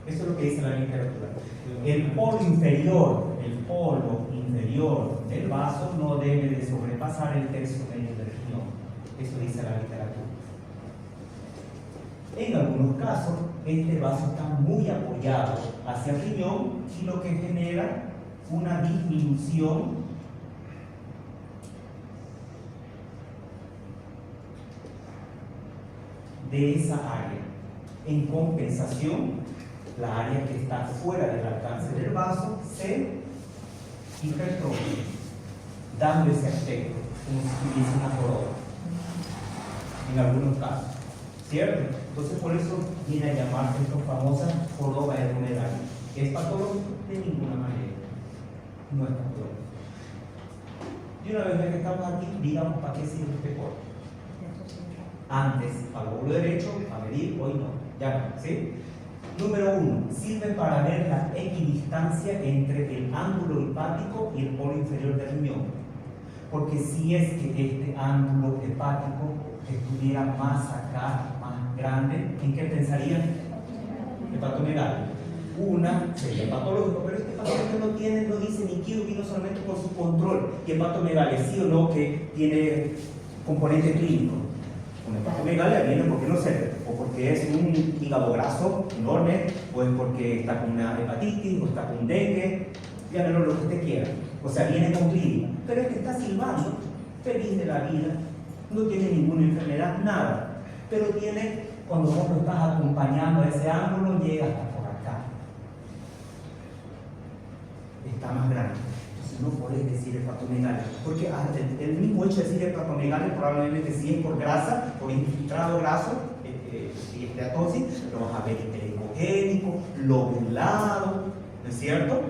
Eso es lo que dice la literatura. El polo inferior del vaso no debe de sobrepasar el tercio medio del riñón. Eso dice la literatura. En algunos casos, este vaso está muy apoyado hacia el riñón y lo que genera una disminución de esa área. En compensación, la área que está fuera del alcance del vaso se hipertrofia, dando ese aspecto como si tuviese una joroba, en algunos casos, ¿cierto? Entonces, por eso viene a llamarse esta famosa joroba de dromedario. ¿Es patológico? De ninguna manera. No es patológico. Y una vez que estamos aquí, digamos para qué sirve este corte. Antes, para el lóbulo derecho, a medir, hoy no. Ya no, ¿sí? Número 1, sirve para ver la equidistancia entre el ángulo hepático y el polo inferior del riñón. Porque si es que este ángulo hepático estuviera más acá, más grande, ¿en qué pensarían? Hepatomegalia. Una sería patológico, pero este paciente no dice ni quiero vino solamente por su control. Y hepatomegalia, sí o no, que tiene componente clínico. Una hepatomegalia viene porque no sé, o porque es un hígado graso enorme, o es porque está con una hepatitis, o está con un dengue, llámelo lo que usted quiera. O sea, viene con clínica. Pero es que está silbando, feliz de la vida, no tiene ninguna enfermedad, nada. Pero tiene, cuando vos lo estás acompañando a ese ángulo, llega hasta por acá. Está más grande. Entonces no podés decir hepatomegalia, porque el mismo hecho de decir hepatomegalia probablemente si es por grasa, por infiltrado graso, y esteatosis, lo vas a ver hipericogénico, lobulado, ¿no es cierto?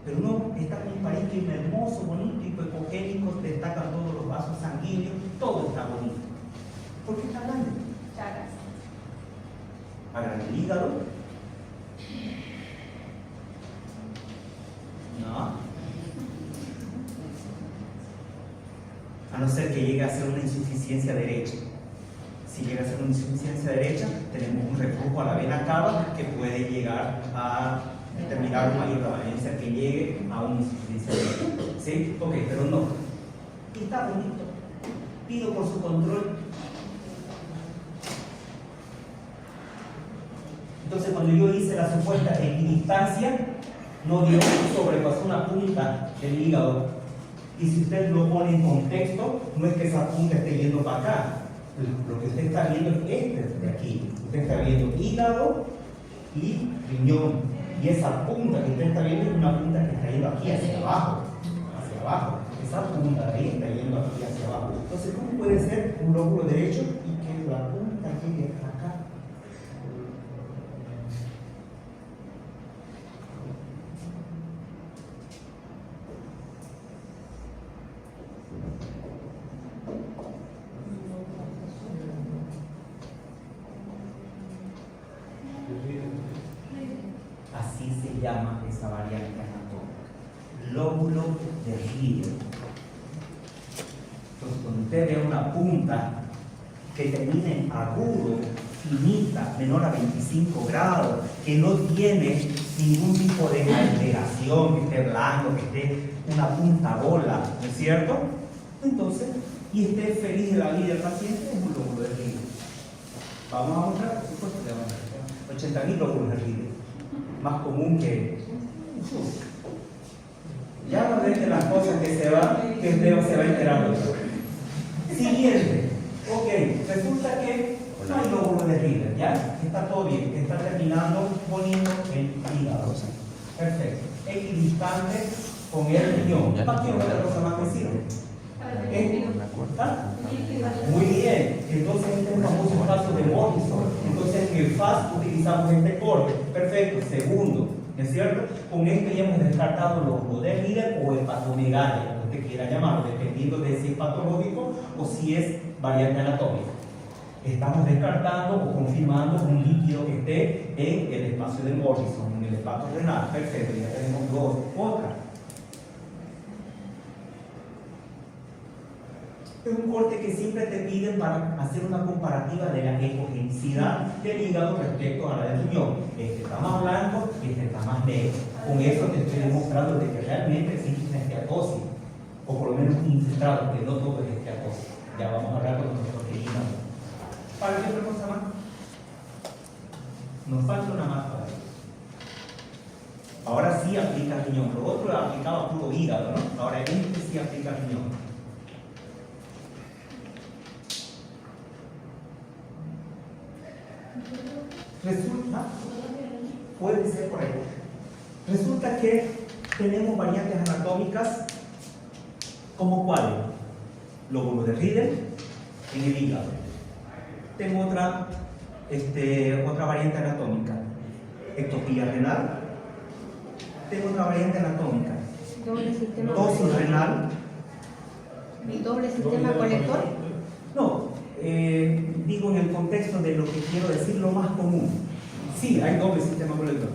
Pero no, está con un parénquima hermoso, bonito, hipocogénico, destacan todos los vasos sanguíneos, todo está bonito. ¿Por qué está grande? Chagas. ¿Agrande el hígado? No. A no ser que llegue a ser una insuficiencia derecha. Si llega a ser una insuficiencia derecha, tenemos un reflujo a la vena cava que puede llegar a determinar una mayor prevalencia que llegue a una insuficiencia derecha. ¿Sí? Ok, pero no. Y está bonito. Pido por su control. Entonces, cuando yo hice la supuesta equidistancia, no dio sobrepasó una punta del hígado. Y si usted lo pone en contexto, no es que esa punta esté yendo para acá. Lo que usted está viendo es este de aquí. Usted está viendo hígado y riñón. Y esa punta que usted está viendo es una punta que está yendo aquí hacia abajo. Hacia abajo. Esa punta de ahí está yendo aquí hacia abajo. Entonces, ¿cómo puede ser un lóbulo derecho y que la punta llegue acá? lóbulo de Rieger. Entonces, cuando usted ve una punta que termine en agudo, finita, menor a 25 grados, que no tiene ningún tipo de alteración, que esté blanco, que esté una punta bola, ¿no es cierto? Entonces, y esté feliz de la vida del paciente, es un lóbulo de Rieger. Vamos a mostrar, por supuesto, que vamos a mostrar 80.000 lóbulos de Rieger, más común que... Ya no ves de las cosas que se va enterando. Siguiente. Ok, resulta que no hay lóbulo de Rieger, ¿ya? Está todo bien, está terminando poniendo el hígado. Perfecto. Equidistante con el riñón. ¿Para qué otra cosa más que sirve? ¿Ah? Muy bien. Entonces este es el famoso caso de Morrison. Entonces en el FAS utilizamos este corte. Perfecto. Segundo, ¿no es cierto? Con esto ya hemos descartado lóbulo de Rieger o hepatomegalia, como usted quiera llamarlo, dependiendo de si es patológico o si es variante anatómica. Estamos descartando o confirmando un líquido que esté en el espacio de Morrison, en el hepato renal. Perfecto, ya tenemos dos. Otra. Es un corte que siempre te piden para hacer una comparativa de la ecogenicidad del hígado respecto a la del riñón. Este está más blanco, este está más negro. Con eso te estoy demostrando de que realmente existe una esteatosis, o por lo menos un infiltrado, que no todo es esteatosis. Ya vamos a hablar con nuestros queridos. ¿Para qué otra cosa más? Nos falta una más todavía. Ahora sí aplica riñón. Lo otro lo aplicaba puro hígado, ¿no? Ahora este sí aplica riñón. Resulta, puede ser por ahí. Resulta que tenemos variantes anatómicas como cuáles: lóbulo de Rieger en el hígado. Tengo otra variante anatómica, ectopía renal. Tengo otra variante anatómica, tosis renal. ¿El doble sistema colector? No, digo en el contexto de lo que quiero decir, lo más común. Sí, hay doble sistema colector,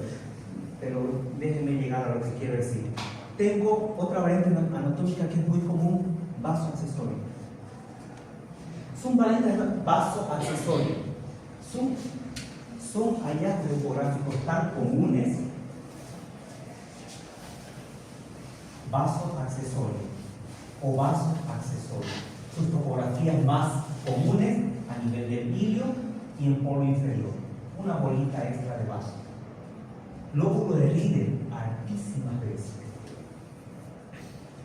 pero déjenme llegar a lo que quiero decir. Tengo otra variante anatómica que es muy común, vaso accesorio. Son variantes vaso accesorio. Son hallazgos ecográficos tan comunes. Vaso accesorio o vaso accesorio. Sus topografías más comunes a nivel del hilio y en polo inferior. Una bolita extra de vaso. Lóbulo de Rieger, altísimas veces.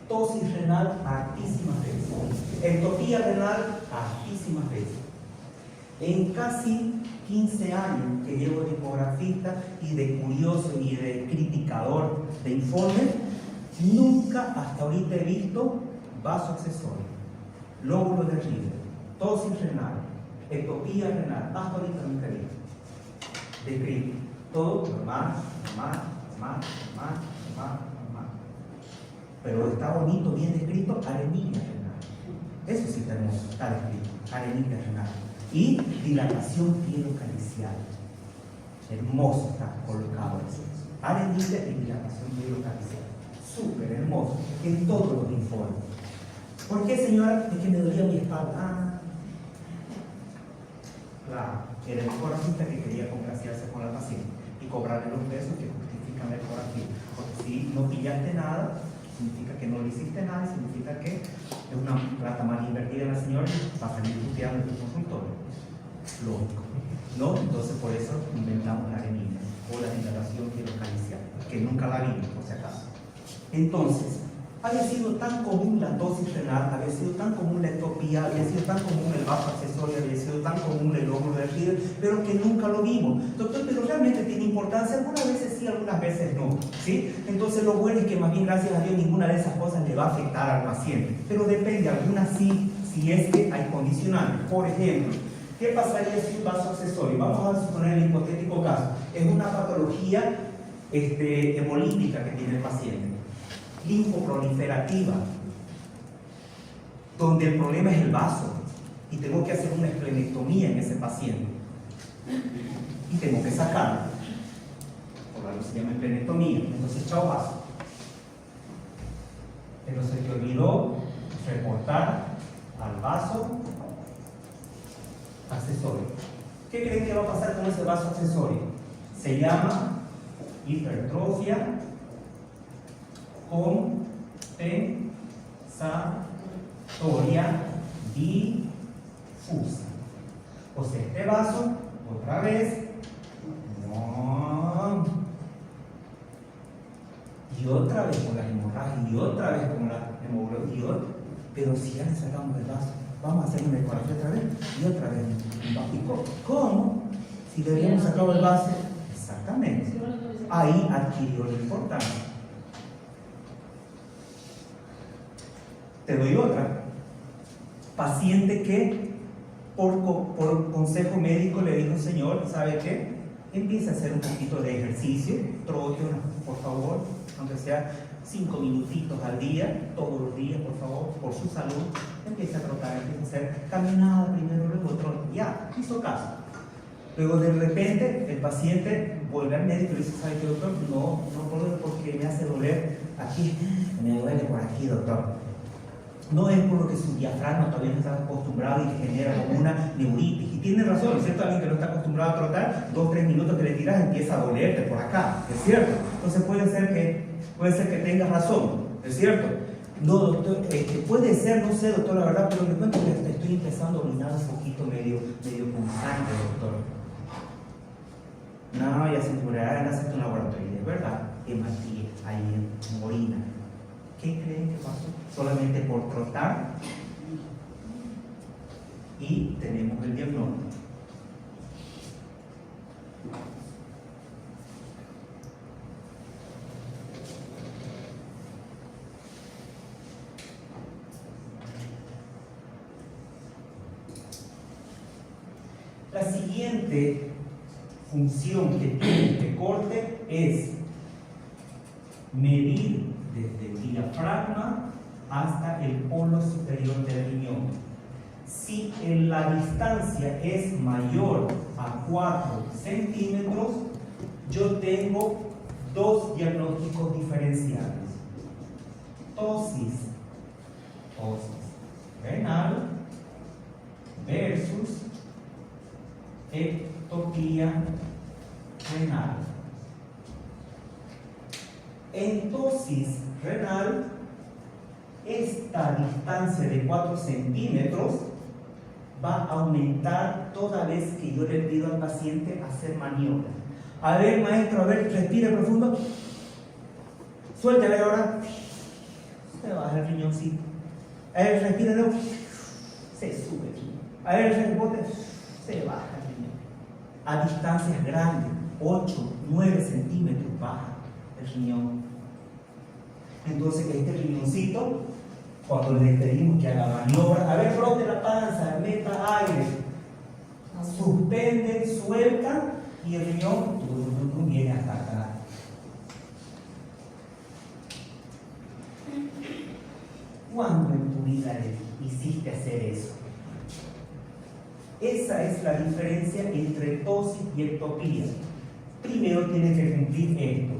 Tosis renal, altísimas veces. Ectopía renal, altísimas veces. En casi 15 años que llevo de ecografista y de curioso y de criticador de informes, nunca hasta ahorita he visto vaso accesorio, lóbulo de Rieger, tosis renal, ectopía renal, hasta ahorita nunca he visto. Descrito. Todo normal. Pero está bonito, bien descrito, arenilla renal. Eso sí está hermoso, está descrito, arenilla renal. Y dilatación pielocalicial. Hermoso está colocado eso. Arenilla y dilatación pielocalicial. Súper hermoso, en todos los informes. ¿Por qué, señora? Es que me dolía mi espalda. Claro, era el ecografista que quería congraciarse con la paciente y cobrarle los pesos que justifican la ecografía. Porque si no pillaste nada, significa que no le hiciste nada, significa que es una plata mal invertida en la señora y va a salir puteando en tu consultorio. Lógico, ¿no? Entonces por eso inventamos la arenilla o la dilatación pielocalicial, que nunca la vimos, por si acaso. Entonces, había sido tan común la tosis renal, había sido tan común la ectopía, había sido tan común el vaso accesorio, había sido tan común el lóbulo de Rieger, pero que nunca lo vimos. Doctor, pero realmente tiene importancia, algunas veces sí, algunas veces no, ¿sí? Entonces lo bueno es que más bien, gracias a Dios, ninguna de esas cosas le va a afectar al paciente, pero depende, algunas sí, si es que hay condicionantes. Por ejemplo, ¿qué pasaría si un vaso accesorio? Vamos a suponer el hipotético caso, es una patología hemolítica que tiene el paciente, linfoproliferativa, donde el problema es el vaso y tengo que hacer una esplenectomía en ese paciente y tengo que sacarlo, por algo se llama esplenectomía. Entonces, chao vaso. pero se te olvidó reportar al vaso accesorio. ¿Qué creen que va a pasar con ese vaso accesorio? Se llama hipertrofia compensatoria difusa. O sea, este vaso, otra vez, no. Y otra vez con las hemorragias, y otra vez con la hemoglobina, pero si ya le sacamos el vaso, vamos a hacer una ecografía otra vez, y otra vez. ¿Cómo? Si le habíamos sacado el vaso, exactamente. Ahí adquirió la importancia. Te doy otra. Paciente que por consejo médico le dijo: señor, ¿sabe qué? Empieza a hacer un poquito de ejercicio, trote, por favor, aunque sea 5 minutitos al día, todos los días, por favor, por su salud. Empieza a trotar, empieza a hacer caminada primero, luego trote. Ya, hizo caso. Luego de repente el paciente vuelve al médico y le dice: ¿sabe qué, doctor? No puedo porque me hace doler aquí, me duele por aquí, doctor. No es por lo que su diafragma todavía no está acostumbrado y que genera como una neuritis. Y tiene razón, ¿es cierto? Alguien que no está acostumbrado a trotar, 2-3 minutos que le tiras empieza a dolerte por acá, ¿es cierto? Entonces puede ser que tengas razón, ¿es cierto? No, doctor, puede ser, no sé, doctor, la verdad, pero le cuento que estoy empezando a orinar un poquito medio con sangre, doctor. No, ya se curará, hace un laboratorio, es verdad, hematía, ahí en orina. ¿Qué creen que pasó? Solamente por trotar y tenemos el diagnóstico. La siguiente función que tiene este corte es medir desde el diafragma hasta el polo superior del riñón. Si en la distancia es mayor a 4 centímetros, yo tengo dos diagnósticos diferenciales: tosis renal versus ectopía renal. En tosis renal, esta distancia de 4 centímetros va a aumentar toda vez que yo le pido al paciente hacer maniobra. A ver, maestro, a ver, respire profundo. Suéltele ahora. Se baja el riñoncito. A ver, respire luego. Se sube el riñón. A ver, rebote. Se baja el riñón. A distancias grandes, 8, 9 centímetros, baja el riñón. Entonces este riñoncito, cuando le pedimos que haga maniobra, a ver, frote la panza, meta aire, suspende, suelta, y el riñón viene hasta acá. ¿Cuándo en tu vida le hiciste hacer eso? Esa es la diferencia entre tosis y ectopía. Primero tiene que cumplir esto: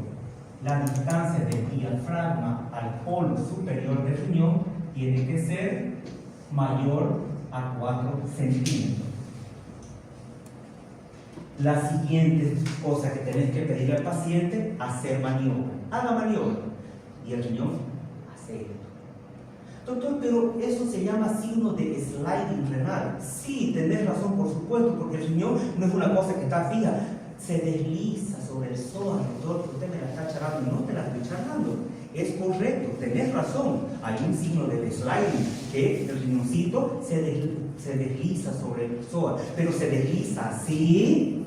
la distancia del diafragma al polo superior del riñón tiene que ser mayor a 4 centímetros. La siguiente cosa que tenés que pedir al paciente: hacer maniobra. Haga maniobra. Y el riñón hace esto. Doctor, pero eso se llama signo de sliding renal. Sí, tenés razón, por supuesto, porque el riñón no es una cosa que está fija. Se desliza sobre el psoas, doctor, que usted me la está charlando. No te la estoy charlando. Es correcto, tenés razón. Hay un signo de sliding, que el riñoncito se desliza sobre el psoas. Pero se desliza así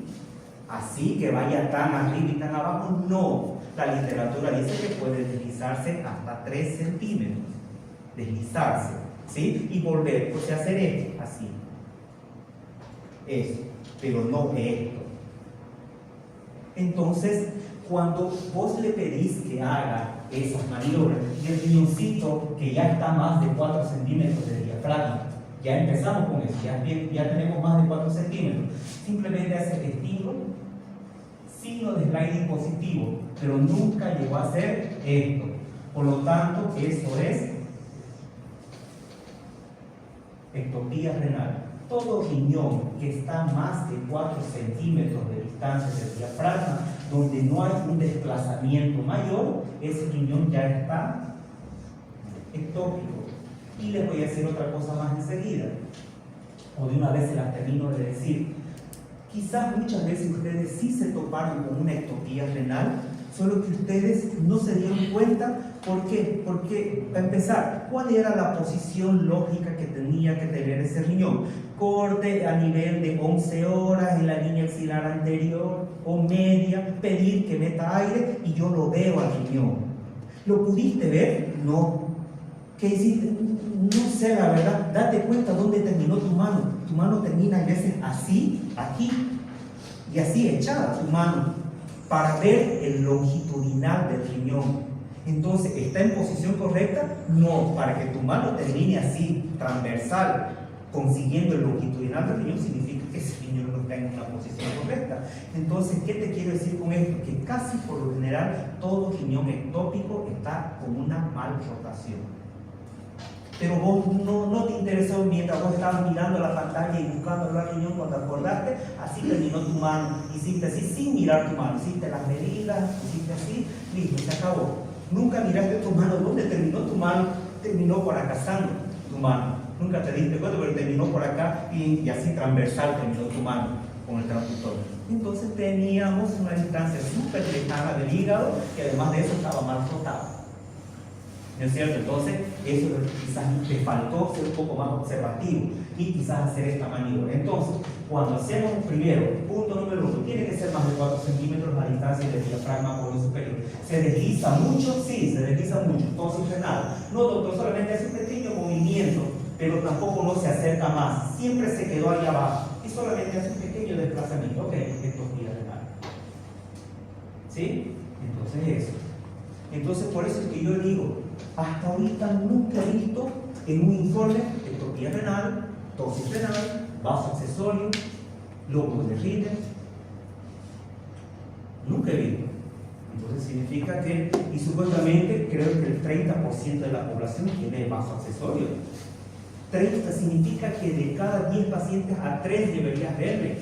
que vaya tan arriba y tan abajo. No. La literatura dice que puede deslizarse hasta 3 centímetros. Deslizarse, ¿sí? Y volver, o sea, hacer esto, así. Eso, pero no esto. Entonces, cuando vos le pedís que haga esas maniobras, y el riñoncito que ya está más de 4 centímetros de diafragma, ya empezamos con eso, ya tenemos más de 4 centímetros, simplemente hace el signo de sliding positivo, pero nunca llegó a hacer esto. Por lo tanto, eso es ectopía renal. Todo riñón que está a más de 4 centímetros de distancia del diafragma, donde no hay un desplazamiento mayor, ese riñón ya está ectópico. Y les voy a decir otra cosa más enseguida, o de una vez se las termino de decir. Quizás muchas veces ustedes sí se toparon con una ectopía renal, solo que ustedes no se dieron cuenta. ¿Por qué? Porque, para empezar, ¿cuál era la posición lógica que tenía que tener ese riñón? Corte a nivel de 11 horas en la línea axilar anterior o media, pedir que meta aire y yo lo veo al riñón. ¿Lo pudiste ver? No. ¿Qué hiciste? No sé, la verdad. Date cuenta dónde terminó tu mano. Tu mano termina a veces así, aquí, y así echada tu mano, para ver el longitudinal del riñón. Entonces, ¿está en posición correcta? No, para que tu mano termine así, transversal, consiguiendo el longitudinal del riñón, significa que ese riñón no está en una posición correcta. Entonces, ¿qué te quiero decir con esto? Que casi por lo general, todo riñón ectópico está con una malrotación. Pero vos no te interesó mientras vos estabas mirando la pantalla y buscando el riñón cuando acordaste, así terminó tu mano, hiciste así sin mirar tu mano, hiciste las medidas, hiciste así, listo, se acabó. Nunca miraste tu mano, ¿dónde terminó tu mano? Terminó por acá, tu mano. Nunca te diste cuenta, pero terminó por acá y así transversal terminó tu mano con el transductor. Entonces teníamos una distancia súper lejana del hígado que además de eso estaba mal rotado. ¿No es cierto? Entonces, eso quizás te faltó ser un poco más observativo y quizás hacer esta maniobra. Entonces, cuando hacemos primero, punto número 1, tiene que ser más de 4 centímetros la distancia del diafragma por el superior. ¿Se desliza mucho? Sí, se desliza mucho. Tosis renal. No, doctor, solamente hace un pequeño movimiento, pero tampoco no se acerca más. Siempre se quedó ahí abajo y solamente hace un pequeño desplazamiento. Ok, esto es vía renal. ¿Sí? Entonces, eso. Entonces, por eso es que yo digo, hasta ahorita nunca he visto en un informe ectopía renal, tosis renal, vaso accesorio, lóbulos de Riemann. Nunca he visto. Entonces significa que, y supuestamente creo que el 30% de la población tiene vaso accesorio. 30 significa que de cada 10 pacientes a 3 deberías verle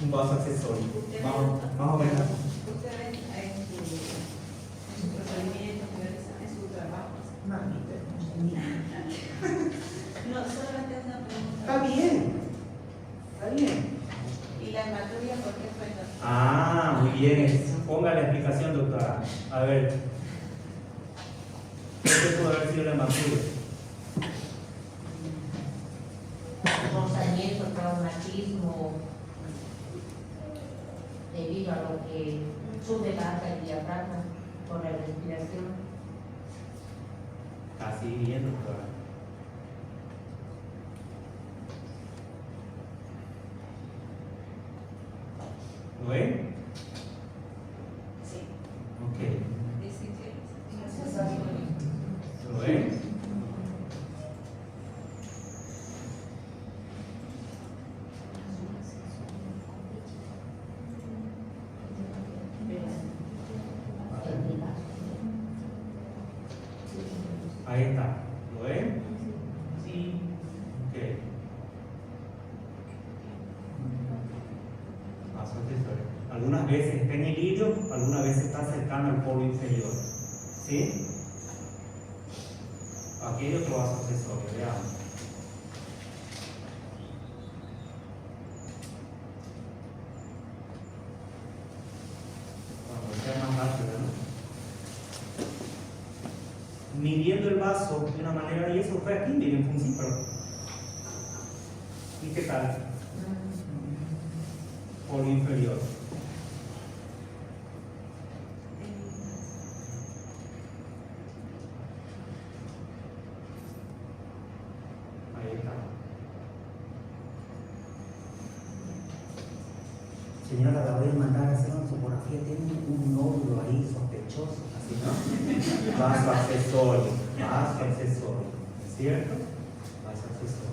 un vaso accesorio. Más o menos. Ustedes en su procedimiento, en su trabajo. No, solamente una pregunta. Está bien. Está bien. ¿Y la hematuria por qué fue entonces? Ah, muy bien. Ponga la explicación, doctora. A ver. ¿Qué pudo haber sido la hematuria? Rozamiento, traumatismo, debido a lo que sube baja el diafragma por la respiración. Así bien, doctora. ¿Lo ven? Sí. Ok. Dice que ¿Lo ven? Ahí está. ¿Lo ven? Sí. Ok. Vaso accesorio. Algunas veces está en el ilirio, algunas veces está cercano al polo inferior. ¿Sí? Aquí hay otro vaso accesorio, veamos. Vamos a hacer más rápido, ¿no? Midiendo el vaso de una manera, y eso fue aquí, miren, fue un cíclope. ¿Y qué tal? Polo inferior. Ahí está. Señora, la voy a mandar a hacer una tomografía. Tiene un nódulo ahí sospechoso, así, ¿no? Vaso accesorio, ¿cierto? Vaso accesorio.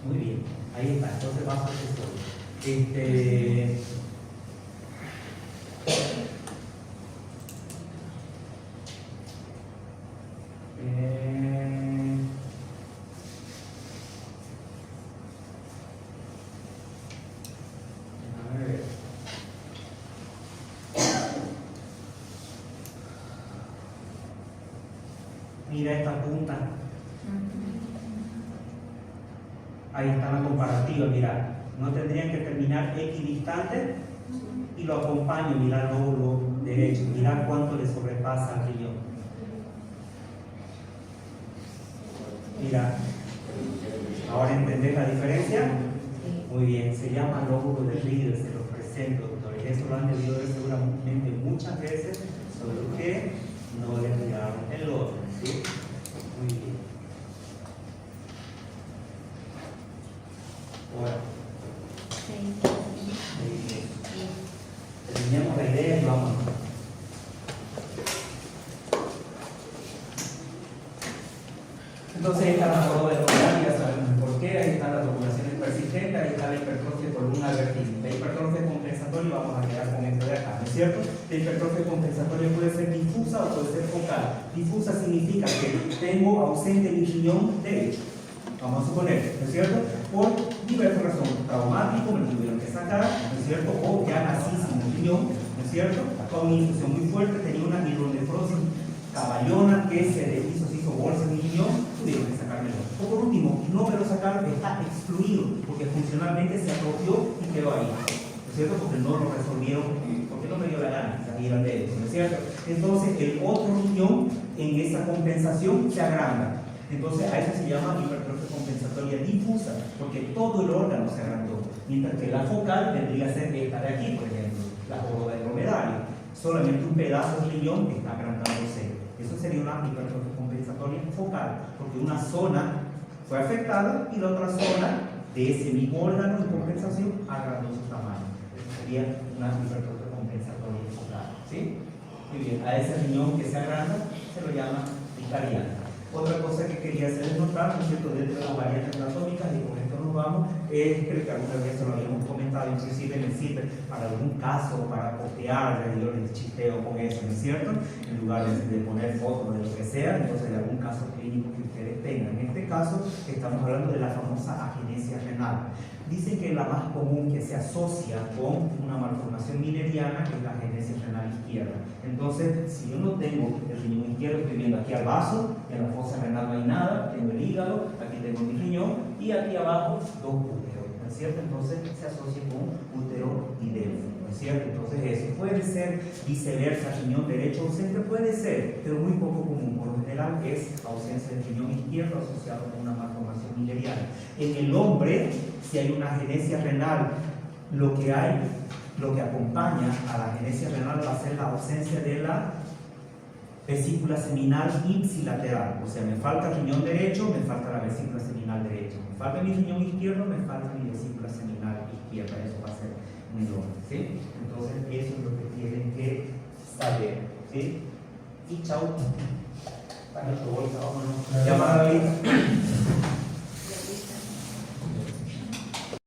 Muy bien, ahí está, entonces vaso accesorio. Mira esta punta. Ahí está la comparativa, mira. No tendrían que terminar equidistante y lo acompaño, mira el lóbulo derecho, mira cuánto le sobrepasa al riñón. Mira, ¿ahora entendés la diferencia? Muy bien, se llama lóbulo de Rieder, se lo presento, doctores. Eso lo han debido ver seguramente muchas veces, solo que no le miraron el otro, ¿sí? Muy bien. Bueno. Terminemos la idea y vamos. Entonces, ahí está la joroba de Roland, ya sabemos por qué. Ahí están las tubulaciones persistentes, ahí está la hipertrofia columnar vertical. La hipertrofia compensatoria, vamos a quedar con esto de acá, ¿no es cierto? La hipertrofia compensatoria puede ser difusa o puede ser focal. Difusa significa que tengo ausente mi riñón derecho. Vamos a suponer, ¿no es cierto? Por diversas razones, traumático, me tuvieron que sacar, ¿no es cierto? O ya nací sin un riñón, ¿no es cierto? Con una infusión muy fuerte, tenía una hidronefrosis caballona que se deshizo, se hizo bolsa en mi riñón, tuvieron que sacármelo. O por último, no me lo sacaron, está excluido, porque funcionalmente se atrofió y quedó ahí, ¿no es cierto? Porque no lo resolvieron, porque no me dio la gana, salieron de eso, ¿no es cierto? Entonces, el otro riñón en esa compensación se agranda. Entonces, a eso se llama hipertrofia compensatoria difusa, porque todo el órgano se agrandó, mientras que la focal vendría a ser esta de aquí, por ejemplo, la joroba del dromedario. Solamente un pedazo del riñón está agrandándose. Eso sería una hipertrofia compensatoria focal, porque una zona fue afectada y la otra zona de ese mismo órgano de compensación agrandó su tamaño. Eso sería una hipertrofia compensatoria focal, ¿sí? Muy bien, a ese riñón que se agranda se lo llama vicariano. Otra cosa que quería hacerles notar, ¿no es cierto?, dentro de las variantes anatómicas, y con esto nos vamos, es que alguna vez se lo habíamos comentado, inclusive me sirve para algún caso, para postear, yo les chisteo con eso, ¿no es cierto? En lugar de poner fotos de lo que sea, entonces de algún caso clínico que ustedes tengan. En este caso, estamos hablando de la famosa agenesia renal. Dicen que la más común que se asocia con una malformación mileriana es la agenesia renal izquierda. Entonces, si yo no tengo el riñón izquierdo, estoy viendo aquí al vaso, en la fosa renal no hay nada, tengo el hígado, aquí tengo mi riñón y aquí abajo dos úteros, ¿no es cierto? Entonces se asocia con útero y delfo, ¿no es cierto? Entonces eso puede ser viceversa, riñón derecho ausente, puede ser, pero muy poco común. Por lo general es ausencia del riñón izquierdo asociado con una malformación mileriana. En el hombre, si hay una agenesia renal, lo que acompaña a la agenesia renal va a ser la ausencia de la vesícula seminal ipsilateral. O sea, me falta el riñón derecho, me falta la vesícula seminal derecha. Me falta mi riñón izquierdo, me falta mi vesícula seminal izquierda. Eso va a ser un error, ¿sí? Entonces, eso es lo que tienen que saber, ¿sí? Y chao. Para nuestra bolsa, vámonos. Llamada ahorita.